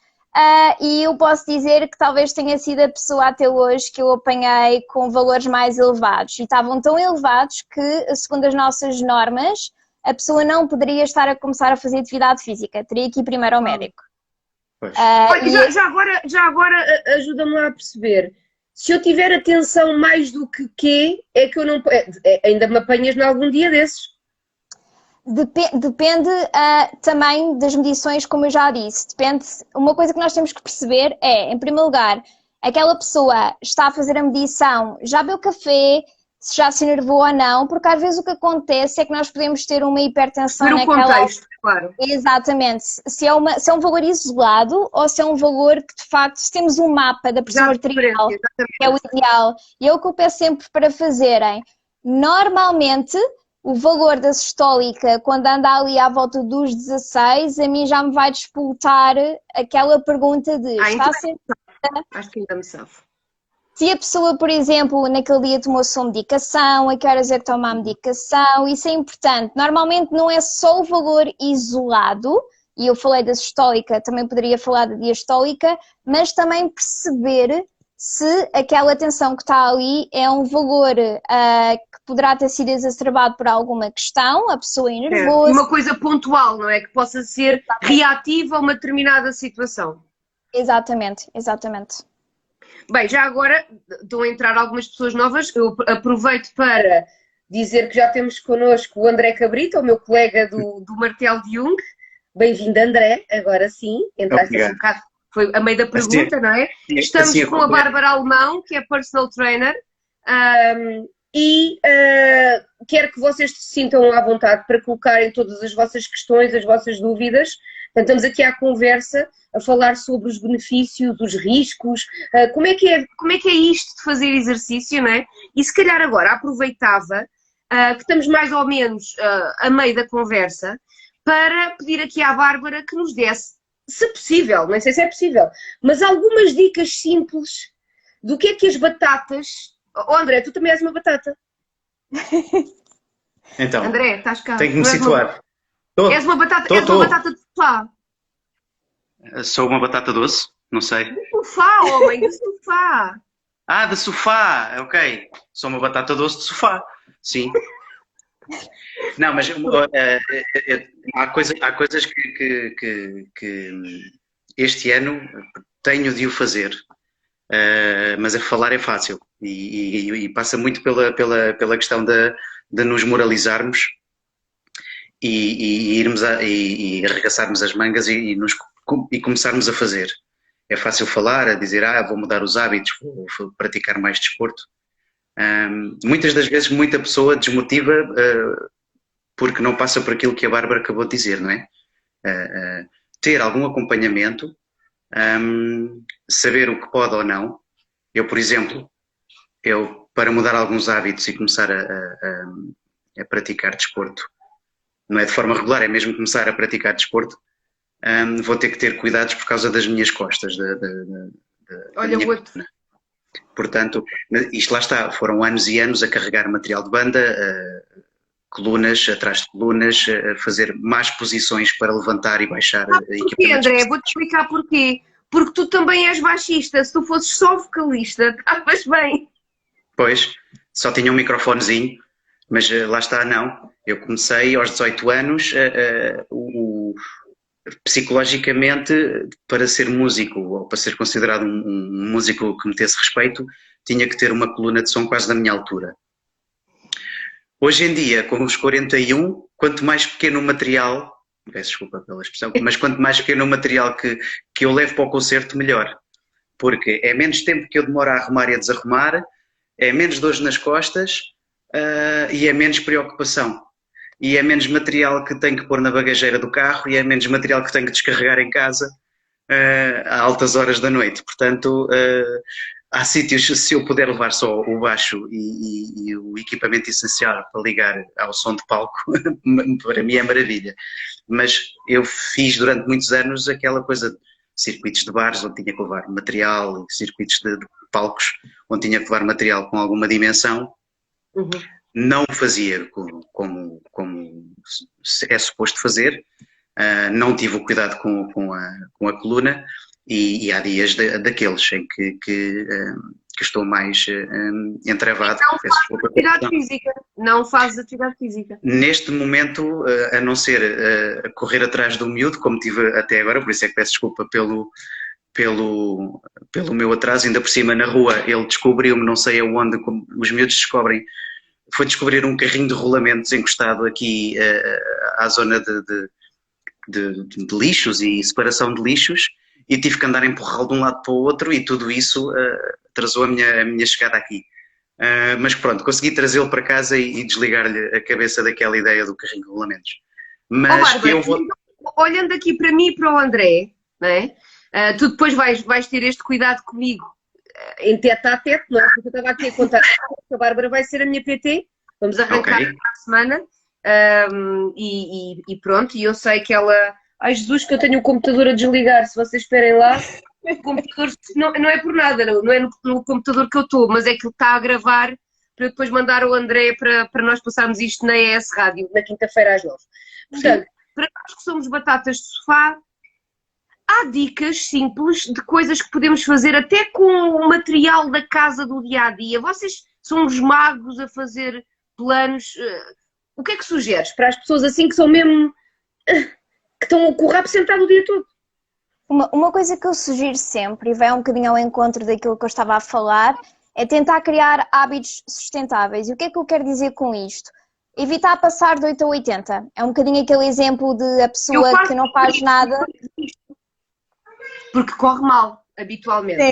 e eu posso dizer que talvez tenha sido a pessoa até hoje que eu apanhei com valores mais elevados. E estavam tão elevados que, segundo as nossas normas, a pessoa não poderia estar a começar a fazer atividade física, teria que ir primeiro ao médico. Olha, já agora ajuda-me lá a perceber. Se eu tiver atenção mais do que quê, é que eu não... ainda me apanhas em algum dia desses? Depende também das medições, como eu já disse. Depende. Uma coisa que nós temos que perceber é, em primeiro lugar, aquela pessoa está a fazer a medição, já bebeu café, se já se enervou ou não, porque às vezes o que acontece é que nós podemos ter uma hipertensão naquela... contexto, claro. Exatamente. Se é um valor isolado ou se é um valor que, de facto, se temos um mapa da pressão arterial, que é o ideal. E é o que eu peço sempre para fazerem. Normalmente, o valor da sistólica, quando anda ali à volta dos 16, a mim já me vai despoltar aquela pergunta de... está sempre... Acho que ainda me safo. Se a pessoa, por exemplo, naquele dia tomou sua medicação, a que horas é que toma a medicação, isso é importante. Normalmente não é só o valor isolado, e eu falei da sistólica, também poderia falar da diastólica, mas também perceber se aquela tensão que está ali é um valor que poderá ter sido exacerbado por alguma questão, a pessoa é nervosa. Uma coisa pontual, não é? Que possa ser reativa a uma determinada situação. Exatamente, exatamente. Bem, já agora estão a entrar algumas pessoas novas. Eu aproveito para dizer que já temos connosco o André Cabrita, o meu colega do Martelo de Jung. Bem-vindo, André. Agora sim, entraste um bocado, foi a meio da pergunta, não é? Estamos com a Bárbara Alemão, que é personal trainer, e quero que vocês se sintam à vontade para colocarem todas as vossas questões, as vossas dúvidas. Portanto, estamos aqui à conversa, a falar sobre os benefícios, os riscos, como é que é isto de fazer exercício, não é? E se calhar agora aproveitava que estamos mais ou menos a meio da conversa para pedir aqui à Bárbara que nos desse, se possível, não sei se é possível, mas algumas dicas simples do que é que as batatas... Oh, André, tu também és uma batata. Então, André, estás cá. tenho que me situar. És uma batata de sofá. Sou uma batata doce? Não sei. De sofá, homem, de sofá. Ah, de sofá, ok. Sou uma batata doce de sofá, sim. Não, mas há coisas que este ano tenho de o fazer, mas a falar é fácil. E passa muito pela questão de nos moralizarmos e irmos e arregaçarmos as mangas e começarmos a fazer. É fácil falar, a dizer, vou mudar os hábitos, vou praticar mais desporto. Muitas das vezes muita pessoa desmotiva porque não passa por aquilo que a Bárbara acabou de dizer, não é? Ter algum acompanhamento, saber o que pode ou não. Eu, por exemplo, para mudar alguns hábitos e começar a praticar desporto, não é de forma regular, é mesmo começar a praticar desporto, vou ter que ter cuidados por causa das minhas costas. Olha, o outro. Portanto, isto lá está, foram anos e anos a carregar material de banda, colunas atrás de colunas, a fazer más posições para levantar e baixar porquê, André? Vou-te explicar porquê. Porque tu também és baixista. Se tu fosses só vocalista, estavas bem. Pois, só tinha um microfonezinho, mas lá está, não. Eu comecei aos 18 anos, psicologicamente, para ser músico, ou para ser considerado um músico que metesse respeito, tinha que ter uma coluna de som quase da minha altura. Hoje em dia, com os 41, quanto mais pequeno o material, peço desculpa pela expressão, mas quanto mais pequeno o material que eu levo para o concerto, melhor. Porque é menos tempo que eu demoro a arrumar e a desarrumar, é menos dores nas costas e é menos preocupação. E é menos material que tenho que pôr na bagageira do carro e é menos material que tenho que descarregar em casa a altas horas da noite. Portanto, há sítios, se eu puder levar só o baixo e o equipamento essencial para ligar ao som de palco, para mim é maravilha. Mas eu fiz durante muitos anos aquela coisa de circuitos de bares onde tinha que levar material, circuitos de palcos onde tinha que levar material com alguma dimensão. Uhum. Não fazia como é suposto fazer, não tive o cuidado com a coluna e há dias daqueles em que estou mais entravado. Não fazes atividade física? Neste momento, a não ser a correr atrás do miúdo, como tive até agora, por isso é que peço desculpa pelo meu atraso, ainda por cima na rua ele descobriu-me, não sei aonde, como os miúdos descobrem, foi descobrir um carrinho de rolamentos encostado aqui à zona de lixos e separação de lixos e tive que andar a empurrá-lo de um lado para o outro e tudo isso atrasou a minha chegada aqui. Mas pronto, consegui trazê-lo para casa e desligar-lhe a cabeça daquela ideia do carrinho de rolamentos. Mas Bárbara, olhando aqui para mim e para o André, não é? Tu depois vais ter este cuidado comigo em tete a tete, não é? Porque eu estava aqui a contar que a Bárbara vai ser a minha PT, vamos arrancar a semana e pronto, e eu sei que ela... Ai Jesus, que eu tenho o computador a desligar, se vocês esperem lá, o computador não é por nada, não é no computador que eu estou, mas é que ele está a gravar para eu depois mandar ao André para nós passarmos isto na ES Rádio, na quinta-feira às 9. Portanto, para nós que somos batatas de sofá, há dicas simples de coisas que podemos fazer até com o material da casa do dia-a-dia. Vocês são os magos a fazer planos. O que é que sugeres para as pessoas assim que são mesmo... que estão com o rabo sentado o dia todo? Uma coisa que eu sugiro sempre, e vai um bocadinho ao encontro daquilo que eu estava a falar, é tentar criar hábitos sustentáveis. E o que é que eu quero dizer com isto? Evitar passar de 8 a 80. É um bocadinho aquele exemplo de a pessoa que não faz nada... Porque corre mal, habitualmente. Sim.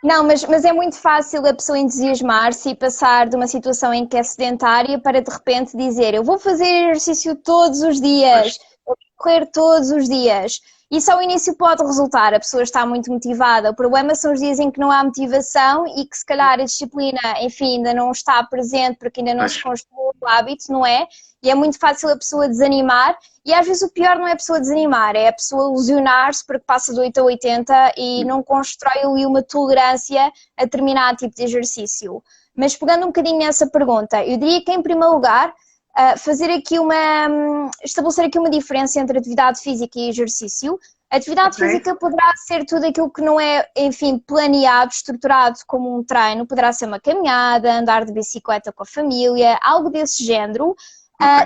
Não, mas é muito fácil a pessoa entusiasmar-se e passar de uma situação em que é sedentária para de repente dizer eu vou fazer exercício todos os dias, vou correr todos os dias. Isso ao início pode resultar, a pessoa está muito motivada. O problema são os dias em que não há motivação e que se calhar a disciplina, enfim, ainda não está presente porque ainda não se construiu o hábito, não é? E é muito fácil a pessoa desanimar e às vezes o pior não é a pessoa desanimar, é a pessoa ilusionar-se porque passa de 8 a 80 e não constrói ali uma tolerância a determinado tipo de exercício. Mas pegando um bocadinho nessa pergunta, eu diria que em primeiro lugar estabelecer aqui uma diferença entre atividade física e exercício. A atividade física poderá ser tudo aquilo que não é, enfim, planeado, estruturado como um treino, poderá ser uma caminhada, andar de bicicleta com a família, algo desse género.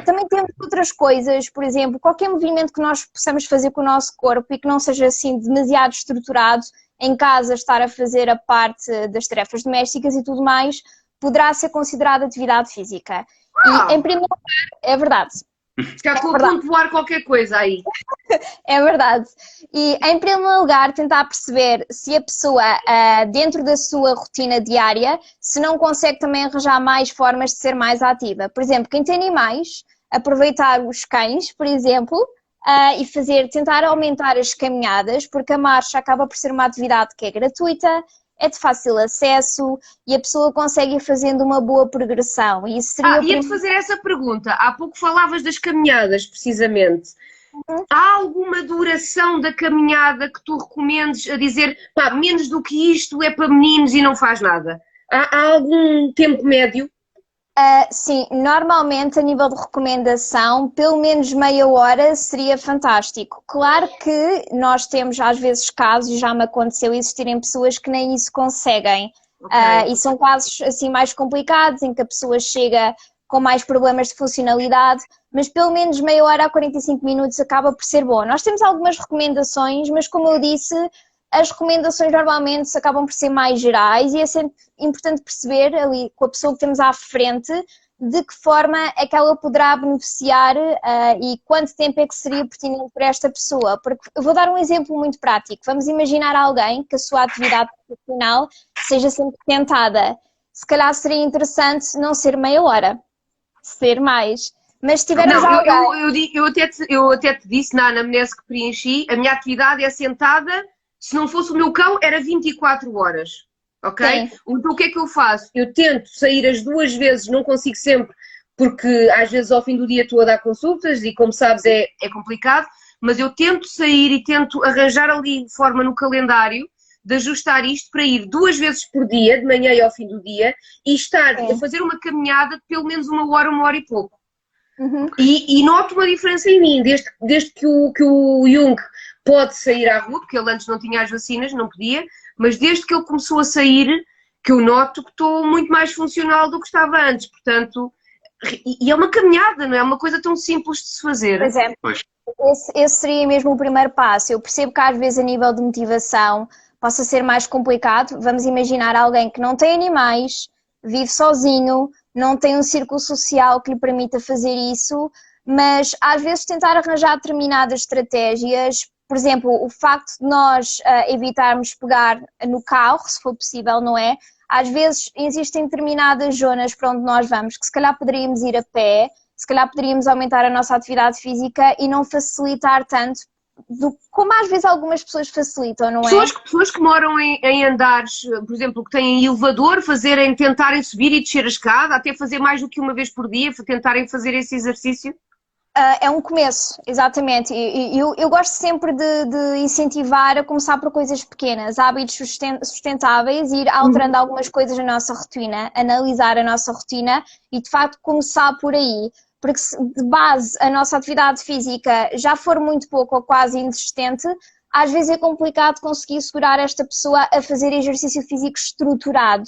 Também temos outras coisas, por exemplo, qualquer movimento que nós possamos fazer com o nosso corpo e que não seja assim demasiado estruturado, em casa estar a fazer a parte das tarefas domésticas e tudo mais, poderá ser considerado atividade física. E, em primeiro lugar, é verdade. Já estou a pontuar qualquer coisa aí. É verdade. E, em primeiro lugar, tentar perceber se a pessoa, dentro da sua rotina diária, se não consegue também arranjar mais formas de ser mais ativa. Por exemplo, quem tem animais, aproveitar os cães, por exemplo, e tentar aumentar as caminhadas, porque a marcha acaba por ser uma atividade que é gratuita, é de fácil acesso e a pessoa consegue ir fazendo uma boa progressão. E isso seria ia-te fazer essa pergunta. Há pouco falavas das caminhadas, precisamente. Há alguma duração da caminhada que tu recomendes a dizer, pá, menos do que isto é para meninos e não faz nada? Há algum tempo médio? Sim, normalmente a nível de recomendação, pelo menos meia hora seria fantástico. Claro que nós temos às vezes casos, e já me aconteceu existirem pessoas que nem isso conseguem. E são casos assim mais complicados, em que a pessoa chega com mais problemas de funcionalidade, mas pelo menos meia hora a 45 minutos acaba por ser bom. Nós temos algumas recomendações, mas como eu disse, as recomendações normalmente acabam por ser mais gerais e é sempre importante perceber ali com a pessoa que temos à frente de que forma é que ela poderá beneficiar e quanto tempo é que seria pertinente para esta pessoa. Porque eu vou dar um exemplo muito prático. Vamos imaginar alguém que a sua atividade profissional seja sempre tentada. Se calhar seria interessante não ser meia hora, ser mais. Mas se tivermos alguém... eu até te disse na anamnese que preenchi, a minha atividade é sentada. Se não fosse o meu cão, era 24 horas, ok? Sim. Então o que é que eu faço? Eu tento sair as 2 vezes, não consigo sempre, porque às vezes ao fim do dia estou a dar consultas e como sabes é complicado, mas eu tento sair e tento arranjar ali forma no calendário de ajustar isto para ir 2 vezes por dia, de manhã e ao fim do dia, e estar a fazer uma caminhada de pelo menos uma hora e pouco. Uhum. E noto uma diferença em mim, desde que o Jung pode sair à rua, porque ele antes não tinha as vacinas, não podia, mas desde que ele começou a sair, que eu noto que estou muito mais funcional do que estava antes, portanto, e é uma caminhada, não é uma coisa tão simples de se fazer. Por exemplo, esse seria mesmo o primeiro passo. Eu percebo que às vezes a nível de motivação possa ser mais complicado. Vamos imaginar alguém que não tem animais, vive sozinho, não tem um círculo social que lhe permita fazer isso, mas às vezes tentar arranjar determinadas estratégias. Por exemplo, o facto de nós evitarmos pegar no carro, se for possível, não é? Às vezes existem determinadas zonas para onde nós vamos que se calhar poderíamos ir a pé, se calhar poderíamos aumentar a nossa atividade física e não facilitar tanto como às vezes algumas pessoas facilitam, não é? Pessoas que moram em andares, por exemplo, que têm elevador, tentarem subir e descer a escada, até fazer mais do que uma vez por dia, tentarem fazer esse exercício? É um começo, exatamente. Eu gosto sempre de incentivar a começar por coisas pequenas, hábitos sustentáveis, ir alterando algumas coisas na nossa rotina, analisar a nossa rotina e, de facto, começar por aí. Porque se de base a nossa atividade física já for muito pouco ou quase inexistente, às vezes é complicado conseguir segurar esta pessoa a fazer exercício físico estruturado.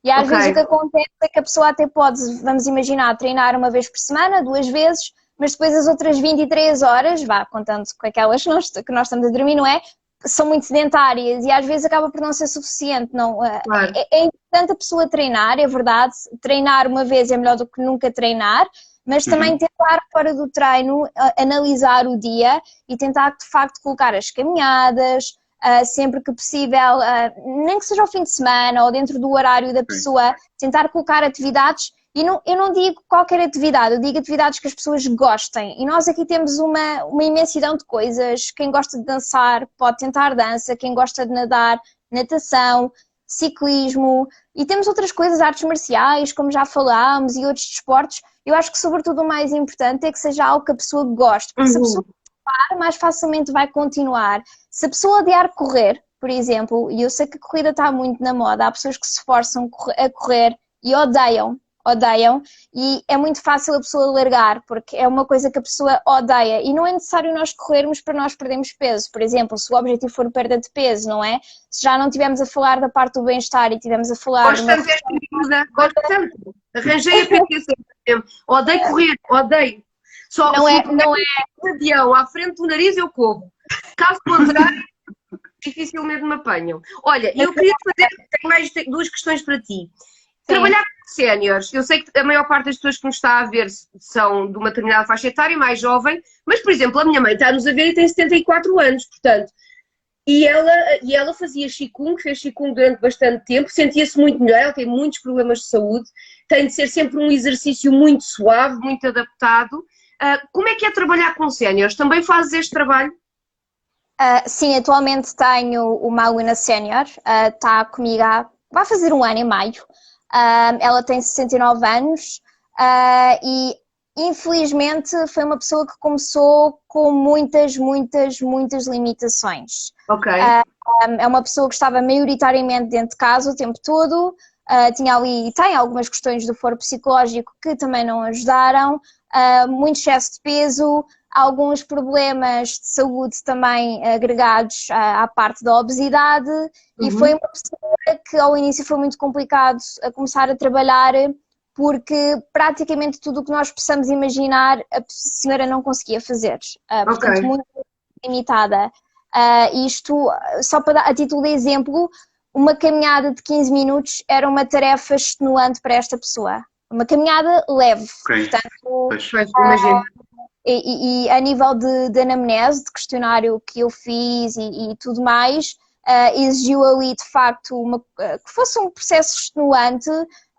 E às vezes o que acontece é que a pessoa até pode, vamos imaginar, treinar uma vez por semana, 2 vezes, mas depois as outras 23 horas, contando com aquelas que nós estamos a dormir, não é? São muito sedentárias e às vezes acaba por não ser suficiente. Não, claro. É importante a pessoa treinar, é verdade. Treinar uma vez é melhor do que nunca treinar, mas também tentar fora do treino, analisar o dia e tentar de facto colocar as caminhadas, sempre que possível, nem que seja ao fim de semana ou dentro do horário da pessoa, tentar colocar atividades. E eu não digo qualquer atividade, eu digo atividades que as pessoas gostem. E nós aqui temos uma imensidão de coisas. Quem gosta de dançar pode tentar dança, quem gosta de nadar, natação, ciclismo. E temos outras coisas, artes marciais, como já falámos, e outros desportos. Eu acho que sobretudo o mais importante é que seja algo que a pessoa goste. Porque se a pessoa gostar, mais facilmente vai continuar. Se a pessoa odiar correr, por exemplo, e eu sei que a corrida está muito na moda, há pessoas que se esforçam a correr e odeiam, e é muito fácil a pessoa largar, porque é uma coisa que a pessoa odeia e não é necessário nós corrermos para nós perdermos peso. Por exemplo, se o objetivo for perda de peso, não é? Se já não estivermos a falar da parte do bem-estar e estivermos a falar... Gosto tanto desta ajuda, gosto tanto. Arranjei a PTC, odeio correr, odeio. Só não é avião à frente do nariz eu corro. Caso contrário, dificilmente me apanham. Olha, eu queria fazer, tenho duas questões para ti. Trabalhar com séniores, eu sei que a maior parte das pessoas que nos está a ver são de uma determinada faixa etária, mais jovem, mas, por exemplo, a minha mãe está-nos a ver e tem 74 anos, portanto, e ela fazia Qigong, fez Qigong durante bastante tempo, sentia-se muito melhor, ela tem muitos problemas de saúde, tem de ser sempre um exercício muito suave, muito adaptado. Como é que é trabalhar com séniores? Também fazes este trabalho? Sim, atualmente tenho uma aluna sénior, está comigo vai fazer um ano em maio. Ela tem 69 anos e infelizmente foi uma pessoa que começou com muitas limitações. Ok. É uma pessoa que estava maioritariamente dentro de casa o tempo todo, tinha ali e tem algumas questões do foro psicológico que também não ajudaram, muito excesso de peso, alguns problemas de saúde também agregados à parte da obesidade, e foi uma pessoa que ao início foi muito complicado a começar a trabalhar, porque praticamente tudo o que nós possamos imaginar a senhora não conseguia fazer, portanto muito limitada. Isto, só para dar a título de exemplo, uma caminhada de 15 minutos era uma tarefa extenuante para esta pessoa. Uma caminhada leve, portanto, imagino. E a nível de anamnese, de questionário que eu fiz e tudo mais, exigiu ali de facto que fosse um processo extenuante.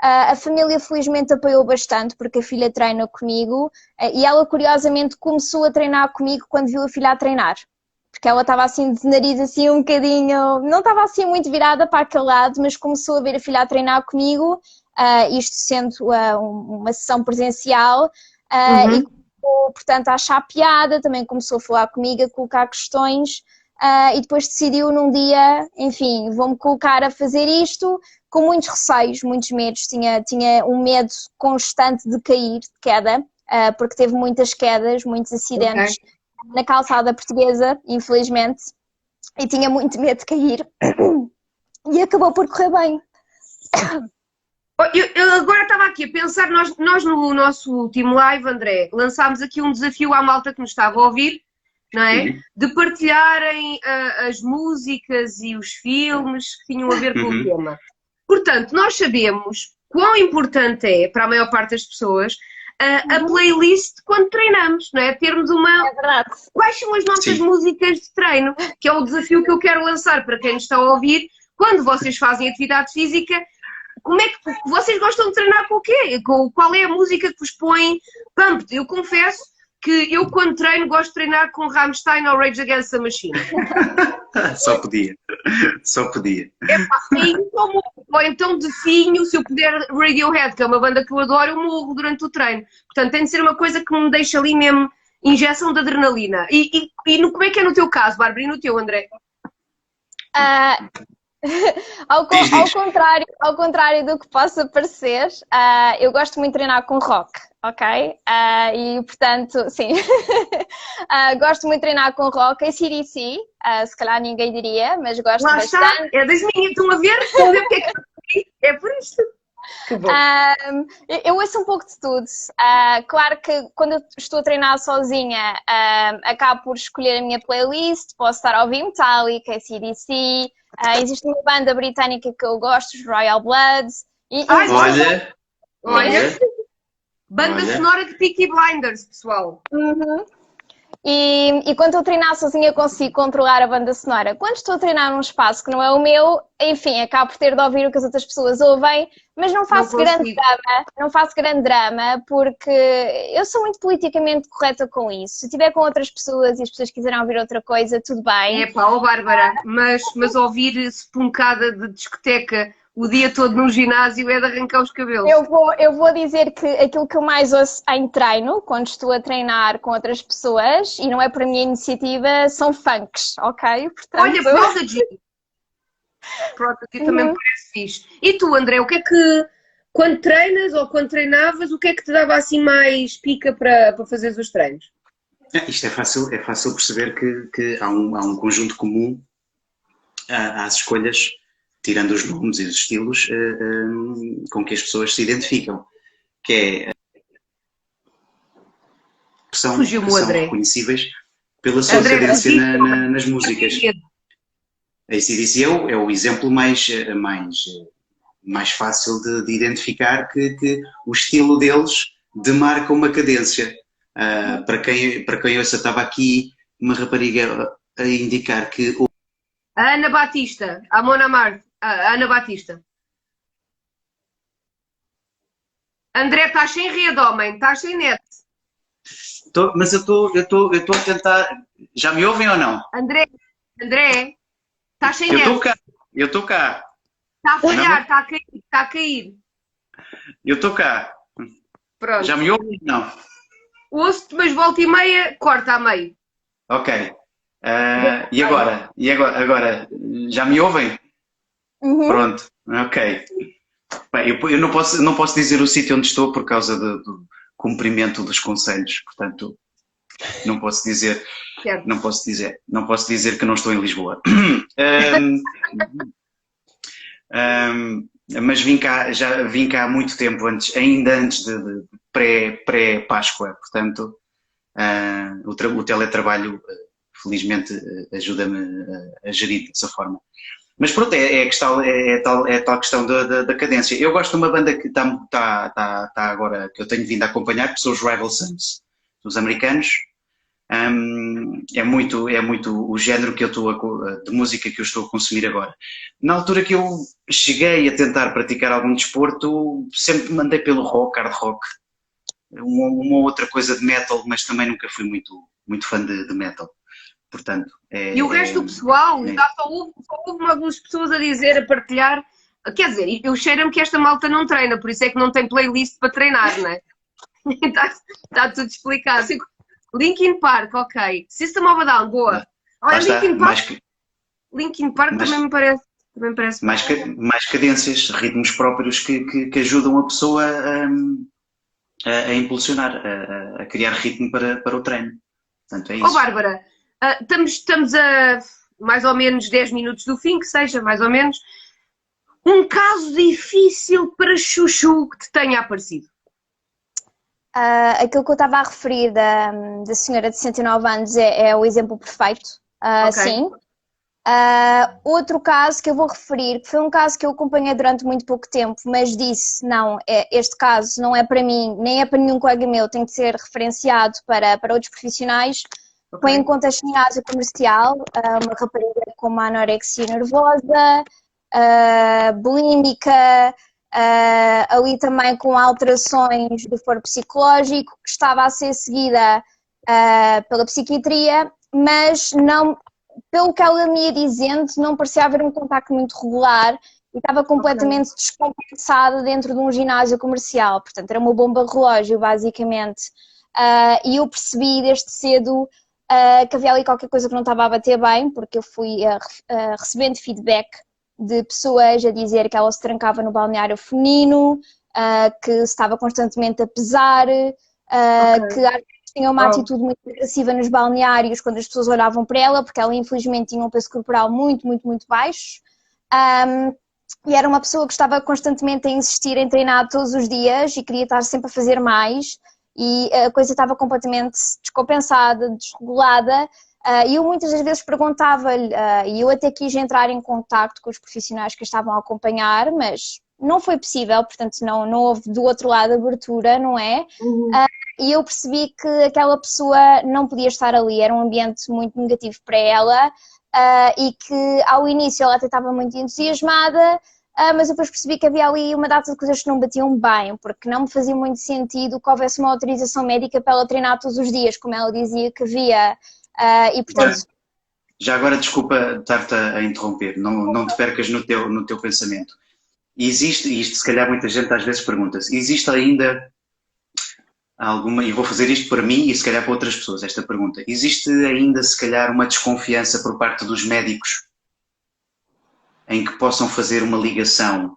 A família felizmente apoiou bastante porque a filha treina comigo e ela curiosamente começou a treinar comigo quando viu a filha a treinar. Porque ela estava assim de nariz assim um bocadinho, não estava assim muito virada para aquele lado, mas começou a ver a filha a treinar comigo, isto sendo uma sessão presencial, e portanto, a achar piada, também começou a falar comigo, a colocar questões, e depois decidiu num dia, enfim, vou-me colocar a fazer isto com muitos receios, muitos medos, tinha um medo constante de cair, de queda, porque teve muitas quedas, muitos acidentes na calçada portuguesa, infelizmente, e tinha muito medo de cair, e acabou por correr bem. Eu agora estava aqui a pensar, nós no nosso último live, André, lançámos aqui um desafio à malta que nos estava a ouvir, não é? De partilharem as músicas e os filmes que tinham a ver com o tema. Portanto, nós sabemos quão importante é, para a maior parte das pessoas, a playlist quando treinamos, não é? Termos uma... É verdade. Quais são as nossas músicas de treino? Que é o desafio que eu quero lançar para quem nos está a ouvir. Quando vocês fazem atividade física, como é que vocês gostam de treinar com o quê? Qual é a música que vos põe pump? Eu confesso que eu quando treino gosto de treinar com Rammstein ou Rage Against the Machine. Só podia. Ou então definho, se eu puder, Radiohead, que é uma banda que eu adoro, eu morro durante o treino. Portanto, tem de ser uma coisa que me deixa ali mesmo injeção de adrenalina. Como é que é no teu caso, Bárbara, e no teu, André? Ao contrário do que possa parecer, eu gosto muito de treinar com rock, ok? E portanto, sim, gosto muito de treinar com rock. AC/DC, se calhar ninguém diria, mas gosto lá bastante. Está. É das minhas, estão a ver o que é que é por isto. Que bom. Eu ouço um pouco de tudo. Claro que quando eu estou a treinar sozinha, acabo por escolher a minha playlist, posso estar a ouvir Metallica, AC/DC. Existe uma banda britânica que eu gosto, os Royal Bloods. Olha. Banda sonora de Peaky Blinders, pessoal. E quando estou a treinar sozinha eu consigo controlar a banda sonora. Quando estou a treinar num espaço que não é o meu, enfim, acabo por ter de ouvir o que as outras pessoas ouvem, mas não faço grande drama, porque eu sou muito politicamente correta com isso. Se estiver com outras pessoas e as pessoas quiserem ouvir outra coisa, tudo bem. É pá, Bárbara, mas ouvir sponcada de discoteca o dia todo num ginásio é de arrancar os cabelos. Eu vou dizer que aquilo que eu mais ouço em treino, quando estou a treinar com outras pessoas, e não é por minha iniciativa, são funks, ok? Portanto... Olha, Prodigy também me parece fixe. E tu, André, o que é que, quando treinas ou quando treinavas, o que é que te dava assim mais pica para fazeres os treinos? Isto é fácil perceber que há um conjunto comum às escolhas, tirando os nomes e os estilos, com que as pessoas se identificam, que é são reconhecíveis pela sua cadência nas músicas. A AC/DC é o exemplo mais fácil de identificar que o estilo deles demarca uma cadência. Para quem ouça, estava aqui uma rapariga a indicar que... A Ana Batista, a Mona Marte, a Ana Batista. André, estás sem rede, homem, estás sem net. Mas eu estou a tentar... Já me ouvem ou não? André, estás sem net. Eu estou cá. Está a falhar, está a cair. Eu estou cá. Pronto. Já me ouvem ou não? Ouço-te, mas volta e meia, corta a meio. Ok. E agora? Agora, já me ouvem? Uhum. Pronto, ok. Bem, eu não posso dizer o sítio onde estou por causa do cumprimento dos conselhos, portanto, não posso dizer que não estou em Lisboa. Mas vim cá há muito tempo, ainda antes de pré-Páscoa, portanto, o teletrabalho felizmente ajuda-me a gerir dessa forma. Mas pronto, é tal questão da cadência. Eu gosto de uma banda que está agora, que eu tenho vindo a acompanhar, que são os Rival Sons, dos americanos. É muito o género de música que eu estou a consumir agora. Na altura que eu cheguei a tentar praticar algum desporto, sempre mandei pelo rock, hard rock, uma outra coisa de metal, mas também nunca fui muito fã de metal. Portanto, e o resto do pessoal, só houve algumas pessoas a dizer, a partilhar. Quer dizer, eu cheiro-me que esta malta não treina, por isso é que não tem playlist para treinar, não é? Está tudo explicado. Linkin Park, ok. System of a Down, boa. Olha, Linkin Park também me parece. Mais cadências, ritmos próprios que ajudam a pessoa a impulsionar, a criar ritmo para o treino. Portanto, é isso. Bárbara, estamos a mais ou menos 10 minutos do fim, que seja, mais ou menos. Um caso difícil para chuchu que te tenha aparecido. Aquilo que eu estava a referir da senhora de 69 anos é o exemplo perfeito. Okay. Sim. Outro caso que eu vou referir, que foi um caso que eu acompanhei durante muito pouco tempo, mas disse, não, este caso não é para mim, nem é para nenhum colega meu, tem de ser referenciado para outros profissionais. Okay. Põe em conta a ginásio comercial, uma rapariga com uma anorexia nervosa, bulímica, ali também com alterações do foro psicológico, que estava a ser seguida pela psiquiatria, mas não, pelo que ela me ia dizendo, não parecia haver um contacto muito regular e estava completamente descompensada dentro de um ginásio comercial, portanto era uma bomba relógio basicamente, e eu percebi desde cedo que havia ali qualquer coisa que não estava a bater bem, porque eu fui recebendo feedback de pessoas a dizer que ela se trancava no balneário feminino, que estava constantemente a pesar, que às vezes tinha uma atitude muito agressiva nos balneários quando as pessoas olhavam para ela, porque ela infelizmente tinha um peso corporal muito baixo. E era uma pessoa que estava constantemente a insistir em treinar todos os dias e queria estar sempre a fazer mais, e a coisa estava completamente descompensada, desregulada. E eu muitas das vezes perguntava-lhe, e eu até quis entrar em contacto com os profissionais que a estavam a acompanhar, mas não foi possível, portanto não houve do outro lado abertura, não é? Uhum. E eu percebi que aquela pessoa não podia estar ali, era um ambiente muito negativo para ela, e que ao início ela até estava muito entusiasmada, mas depois percebi que havia ali uma data de coisas que não batiam bem, porque não me fazia muito sentido que houvesse uma autorização médica para ela treinar todos os dias, como ela dizia que havia. E portanto... Já agora, desculpa estar-te a interromper, não te percas no teu pensamento. Existe, isto se calhar muita gente às vezes pergunta-se, existe ainda alguma, e vou fazer isto para mim e se calhar para outras pessoas, esta pergunta, existe ainda se calhar uma desconfiança por parte dos médicos em que possam fazer uma ligação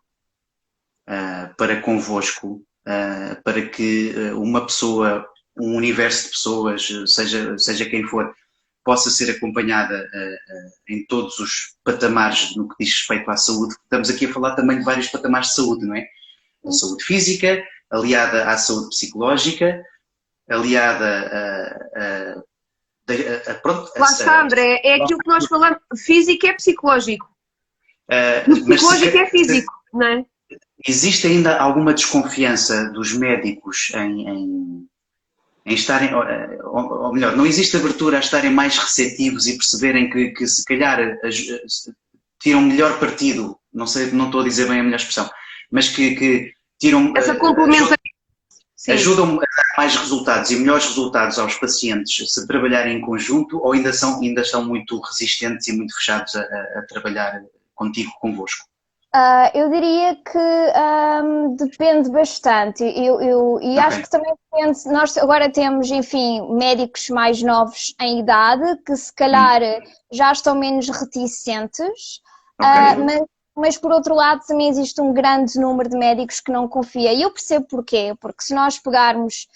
para convosco, para que uma pessoa, um universo de pessoas, seja quem for, possa ser acompanhada em todos os patamares no que diz respeito à saúde. Estamos aqui a falar também de vários patamares de saúde, não é? A saúde física, aliada à saúde psicológica, aliada pronto, Lá está, André, é aquilo que nós falamos, físico é psicológico. O mas psicológico é físico, não é? existe ainda alguma desconfiança dos médicos em estarem, ou melhor, não existe abertura a estarem mais receptivos e perceberem que se calhar tiram melhor partido, não sei, não estou a dizer bem a melhor expressão, mas que tiram, Essa complementaridade. ajudam a dar mais resultados e melhores resultados aos pacientes se trabalharem em conjunto, ou ainda estão muito resistentes e muito fechados a trabalhar convosco? Eu diria que depende bastante. E acho que também depende. Nós agora temos, enfim, médicos mais novos em idade que se calhar já estão menos reticentes, mas por outro lado também existe um grande número de médicos que não confia. E eu percebo porquê, porque se nós pegarmos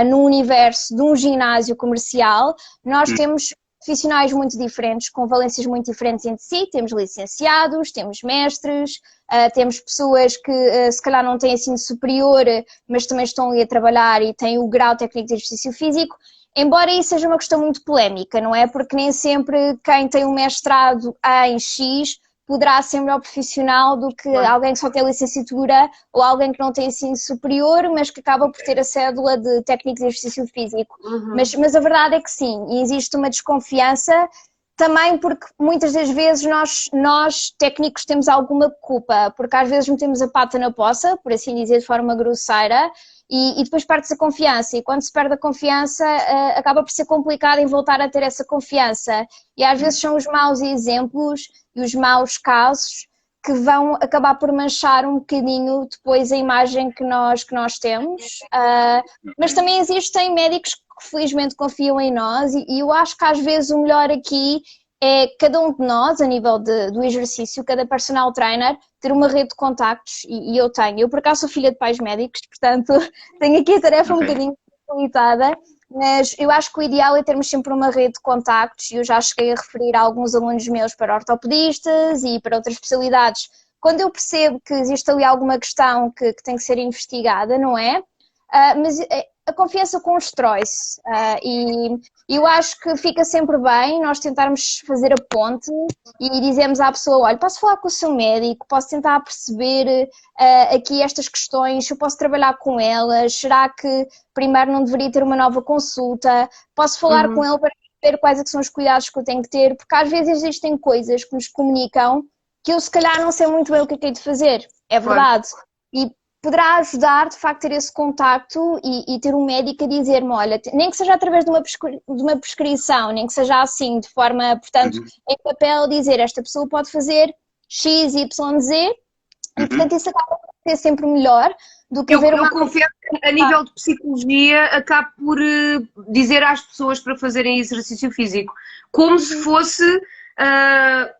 no universo de um ginásio comercial, nós temos profissionais muito diferentes, com valências muito diferentes entre si. Temos licenciados, temos mestres, temos pessoas que se calhar não têm ensino superior, mas também estão ali a trabalhar e têm o grau técnico de exercício físico. Embora isso seja uma questão muito polémica, não é? Porque nem sempre quem tem um mestrado em X poderá ser melhor profissional do que alguém que só tem licenciatura ou alguém que não tem ensino superior, mas que acaba por ter a cédula de técnico de exercício físico. Mas a verdade é que sim, e existe uma desconfiança também porque muitas das vezes nós técnicos temos alguma culpa, porque às vezes metemos a pata na poça, por assim dizer, de forma grosseira, e depois perde-se a confiança, e quando se perde a confiança acaba por ser complicado em voltar a ter essa confiança, e às vezes são os maus exemplos e os maus casos que vão acabar por manchar um bocadinho depois a imagem que nós temos, mas também existem médicos que felizmente confiam em nós e eu acho que às vezes o melhor aqui é cada um de nós, a nível do exercício, cada personal trainer, ter uma rede de contactos e eu tenho. Eu por acaso sou filha de pais médicos, portanto tenho aqui a tarefa um bocadinho facilitada, mas eu acho que o ideal é termos sempre uma rede de contactos e eu já cheguei a referir a alguns alunos meus para ortopedistas e para outras especialidades. Quando eu percebo que existe ali alguma questão que tem que ser investigada, não é? Mas a confiança constrói-se e eu acho que fica sempre bem nós tentarmos fazer a ponte e dizemos à pessoa, olha, posso falar com o seu médico, posso tentar perceber aqui estas questões, eu posso trabalhar com elas, será que primeiro não deveria ter uma nova consulta, posso falar com ele para ver quais é que são os cuidados que eu tenho que ter, porque às vezes existem coisas que nos comunicam que eu se calhar não sei muito bem o que é que hei de fazer, é verdade, e poderá ajudar, de facto, ter esse contacto e ter um médico a dizer-me, olha, nem que seja através de uma prescrição, nem que seja assim, de forma, portanto, em papel, dizer, esta pessoa pode fazer X, Y, Z, e, portanto, isso acaba por ser sempre melhor do que haver uma... Eu confesso que, a nível de psicologia, acabo por dizer às pessoas para fazerem exercício físico, como se fosse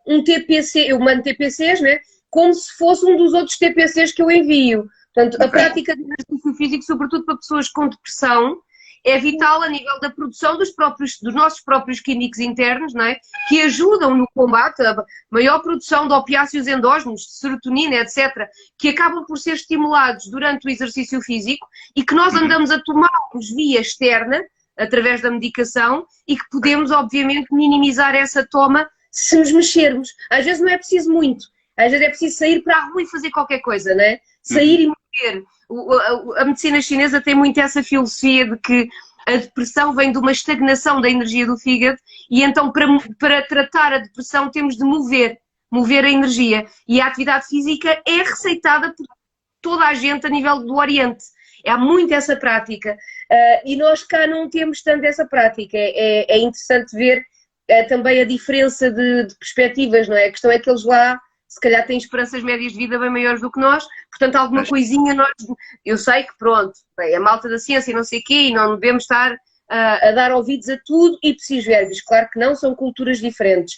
um TPC, eu mando TPCs, né? Como se fosse um dos outros TPCs que eu envio. Portanto, a prática de exercício físico, sobretudo para pessoas com depressão, é vital a nível da produção dos nossos próprios químicos internos, não é? Que ajudam no combate, a maior produção de opiáceos endógenos, de serotonina, etc., que acabam por ser estimulados durante o exercício físico e que nós andamos a tomá-los via externa, através da medicação, e que podemos, obviamente, minimizar essa toma se nos mexermos. Às vezes não é preciso muito, às vezes é preciso sair para a rua e fazer qualquer coisa, não é? Sair e mover. A medicina chinesa tem muito essa filosofia de que a depressão vem de uma estagnação da energia do fígado e então para tratar a depressão temos de mover a energia. E a atividade física é receitada por toda a gente a nível do Oriente. Há muito essa prática. E nós cá não temos tanto essa prática. É interessante ver também a diferença de perspectivas, não é? A questão é que eles lá se calhar têm esperanças médias de vida bem maiores do que nós, portanto alguma coisinha eu sei que pronto, bem, a malta da ciência e não sei o quê, e não devemos estar a dar ouvidos a tudo e preciso verbos, claro que não, são culturas diferentes,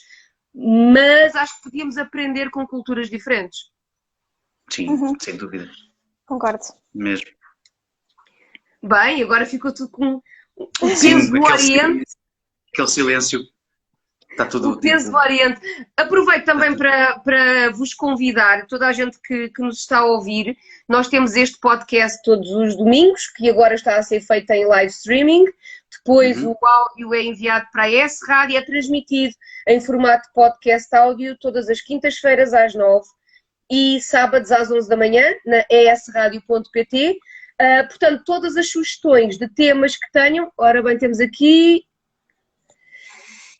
mas acho que podíamos aprender com culturas diferentes. Sim, sem dúvida. Concordo. Mesmo. Bem, agora ficou tudo com o peso do Oriente. Aquele silêncio. Está tudo o peso variante. Aproveito também para vos convidar, toda a gente que nos está a ouvir, nós temos este podcast todos os domingos, que agora está a ser feito em live streaming, depois o áudio é enviado para a ES Rádio e é transmitido em formato de podcast áudio todas as quintas-feiras às 9 e sábados às 11 da manhã, na esradio.pt. Portanto, todas as sugestões de temas que tenham, ora bem, temos aqui...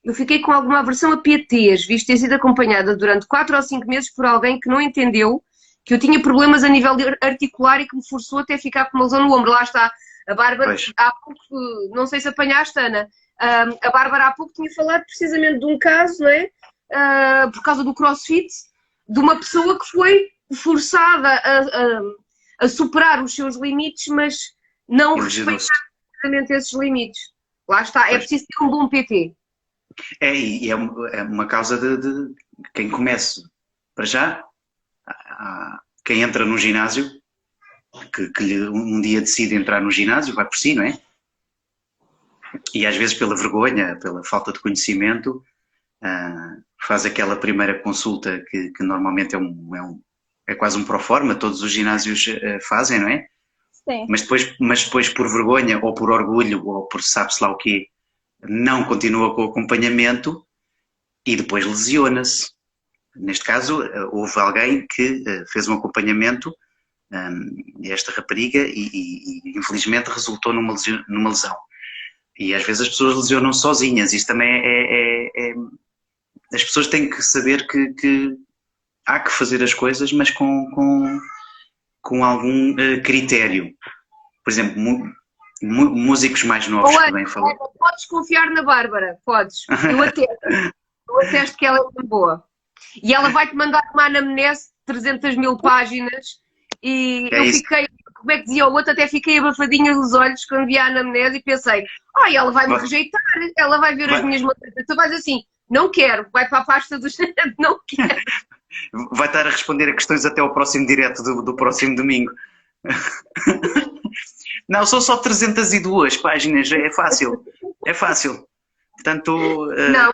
Eu fiquei com alguma aversão a PTs, visto ter sido acompanhada durante 4 ou 5 meses por alguém que não entendeu que eu tinha problemas a nível articular e que me forçou até ficar com uma lesão no ombro. Lá está, a Bárbara, há pouco, não sei se apanhaste, Ana, a Bárbara há pouco tinha falado precisamente de um caso, não é? Por causa do CrossFit, de uma pessoa que foi forçada a superar os seus limites, mas não respeitar exatamente esses limites. Lá está, é preciso ter um bom PT. E é uma causa de quem começa, para já, quem entra no ginásio, que um dia decide entrar no ginásio, vai por si, não é? E às vezes pela vergonha, pela falta de conhecimento, faz aquela primeira consulta que normalmente é quase um proforma, todos os ginásios fazem, não é? Sim. Mas depois por vergonha ou por orgulho ou por sabe-se lá o quê, não continua com o acompanhamento e depois lesiona-se. Neste caso, houve alguém que fez um acompanhamento, esta rapariga, e infelizmente resultou numa lesão. E às vezes as pessoas lesionam sozinhas. Isto também as pessoas têm que saber que há que fazer as coisas, mas com algum critério. Por exemplo, músicos mais novos que bem falam. Podes confiar na Bárbara, podes. Eu atesto que ela é muito boa. E ela vai-te mandar uma anamnese de 300 mil páginas e eu fiquei, como é que dizia o outro, até fiquei abafadinha dos olhos quando vi a anamnese e pensei, ela vai-me rejeitar, ela vai ver as minhas matérias. Tu vais assim, não quero, vai para a pasta dos... não quero. Vai estar a responder a questões até ao próximo direto do próximo domingo. Não, são só 302 páginas, é fácil. É fácil. Portanto... Não,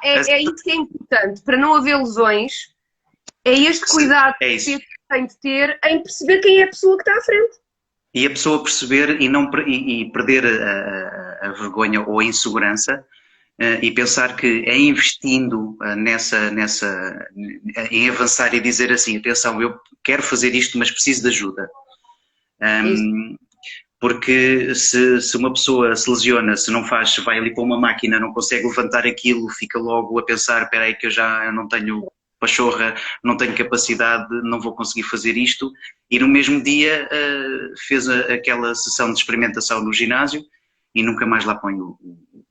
é isso que é importante. Para não haver lesões, é este cuidado que tem de ter em perceber quem é a pessoa que está à frente. E a pessoa perceber e perder a vergonha ou a insegurança e pensar que é investindo em avançar e dizer assim, atenção, eu quero fazer isto, mas preciso de ajuda. Porque se uma pessoa se lesiona, se não faz, vai ali para uma máquina, não consegue levantar aquilo, fica logo a pensar, espera aí que eu não tenho pachorra, não tenho capacidade, não vou conseguir fazer isto, e no mesmo dia fez aquela sessão de experimentação no ginásio e nunca mais lá põe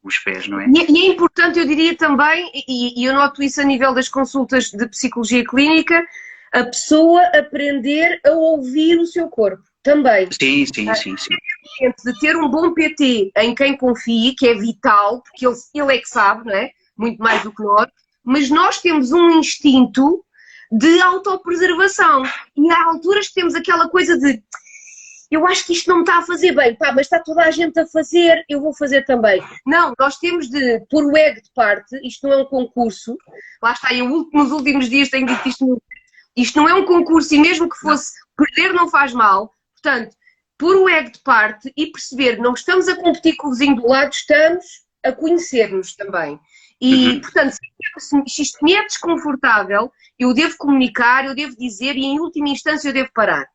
os pés, não é? E é importante, eu diria também, e eu noto isso a nível das consultas de psicologia clínica, a pessoa aprender a ouvir o seu corpo. Também. Sim. De ter um bom PT em quem confie, que é vital, porque ele é que sabe, não é? Muito mais do que nós, mas nós temos um instinto de autopreservação. E há alturas que temos aquela coisa de eu acho que isto não me está a fazer bem, mas está toda a gente a fazer, eu vou fazer também. Não, nós temos de pôr o ego de parte, isto não é um concurso, lá está, nos últimos dias tenho dito isto não é um concurso e mesmo que fosse, perder não faz mal. Portanto, pôr o ego de parte e perceber que não estamos a competir com o vizinho do lado, estamos a conhecer-nos também. E, portanto, se isto me é desconfortável, eu devo comunicar, eu devo dizer e, em última instância, eu devo parar.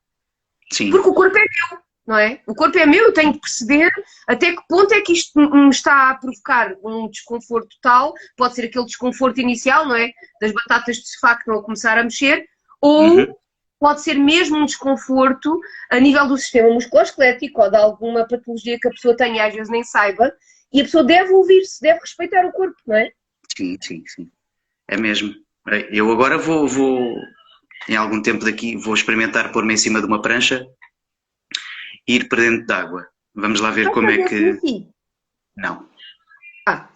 Sim. Porque o corpo é meu, não é? O corpo é meu, eu tenho de perceber até que ponto é que isto me está a provocar um desconforto tal, pode ser aquele desconforto inicial, não é? Das batatas de sofá que estão a começar a mexer, ou... pode ser mesmo um desconforto a nível do sistema musculoesquelético ou de alguma patologia que a pessoa tenha e às vezes nem saiba, e a pessoa deve ouvir-se, deve respeitar o corpo, não é? Sim. É mesmo. Eu agora vou em algum tempo daqui, vou experimentar pôr-me em cima de uma prancha e ir para dentro d'água. Vamos lá ver como é que... Assim? Não. Ah.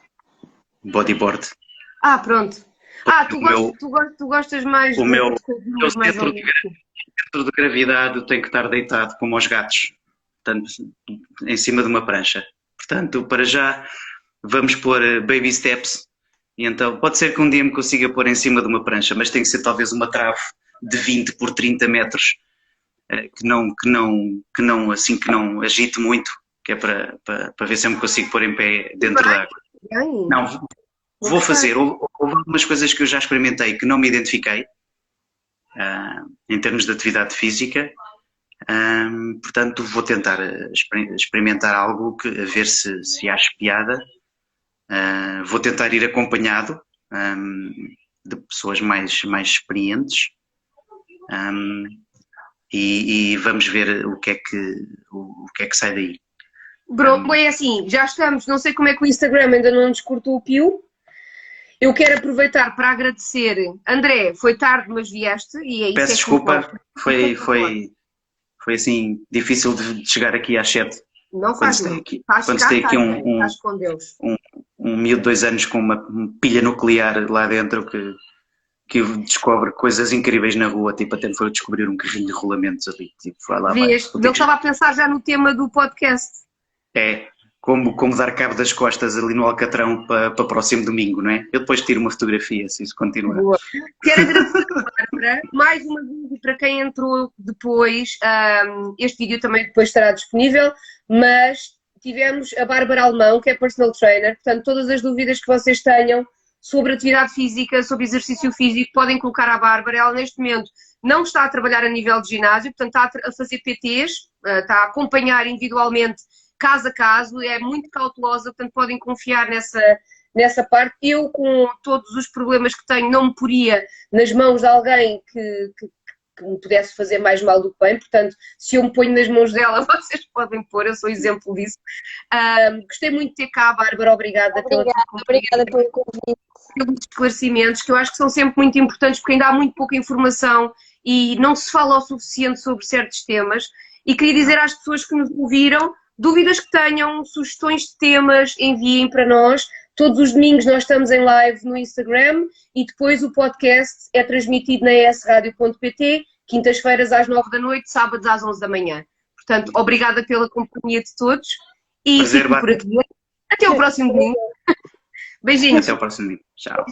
Bodyboard. Pronto. Tu gostas mais... O meu centro de gravidade tem que estar deitado como aos gatos, portanto, em cima de uma prancha. Portanto, para já, vamos pôr baby steps E então pode ser que um dia me consiga pôr em cima de uma prancha, mas tem que ser talvez uma trave de 20 por 30 metros, que não agite muito, que é para ver se eu me consigo pôr em pé dentro da água. Não, vou fazer. Houve algumas coisas que eu já experimentei que não me identifiquei, em termos de atividade física. Portanto, vou tentar experimentar algo a ver se acho piada. Vou tentar ir acompanhado de pessoas mais experientes, e vamos ver o que é que sai daí. Bom, é assim, já estamos, não sei como é que o Instagram ainda não nos cortou o pio. Eu quero aproveitar para agradecer. André, foi tarde, mas vieste. E é isso. Peço desculpa, foi assim, difícil de chegar aqui às 7. Não faz mal. Quando tem aqui um miúdo de 2 anos com uma pilha nuclear lá dentro que descobre coisas incríveis na rua, tipo até foi descobrir um carrinho de rolamentos ali. Tipo, vai lá, ele estava a pensar já no tema do podcast. É, como dar cabo das costas ali no Alcatrão para o próximo domingo, não é? Eu depois tiro uma fotografia, se isso continuar. Boa. Quero agradecer a Bárbara, mais uma vez, para quem entrou depois, este vídeo também depois estará disponível, mas tivemos a Bárbara Alemão, que é personal trainer, portanto todas as dúvidas que vocês tenham sobre atividade física, sobre exercício físico, podem colocar à Bárbara. Ela neste momento não está a trabalhar a nível de ginásio, portanto está a fazer PTs, está a acompanhar individualmente, caso a caso, é muito cautelosa, portanto podem confiar nessa parte. Eu, com todos os problemas que tenho, não me poria nas mãos de alguém que me pudesse fazer mais mal do que bem, portanto, se eu me ponho nas mãos dela, vocês podem pôr, eu sou exemplo disso. Gostei muito de ter cá, Bárbara, obrigada pelo convite, pelos esclarecimentos, que eu acho que são sempre muito importantes, porque ainda há muito pouca informação e não se fala o suficiente sobre certos temas. E queria dizer às pessoas que nos ouviram, dúvidas que tenham, sugestões de temas, enviem para nós. Todos os domingos nós estamos em live no Instagram e depois o podcast é transmitido na esradio.pt, quintas-feiras às 9 da noite, sábados às 11 da manhã. Portanto, obrigada pela companhia de todos e fico por aqui. Até o próximo domingo. Beijinhos. Até o próximo domingo. Tchau.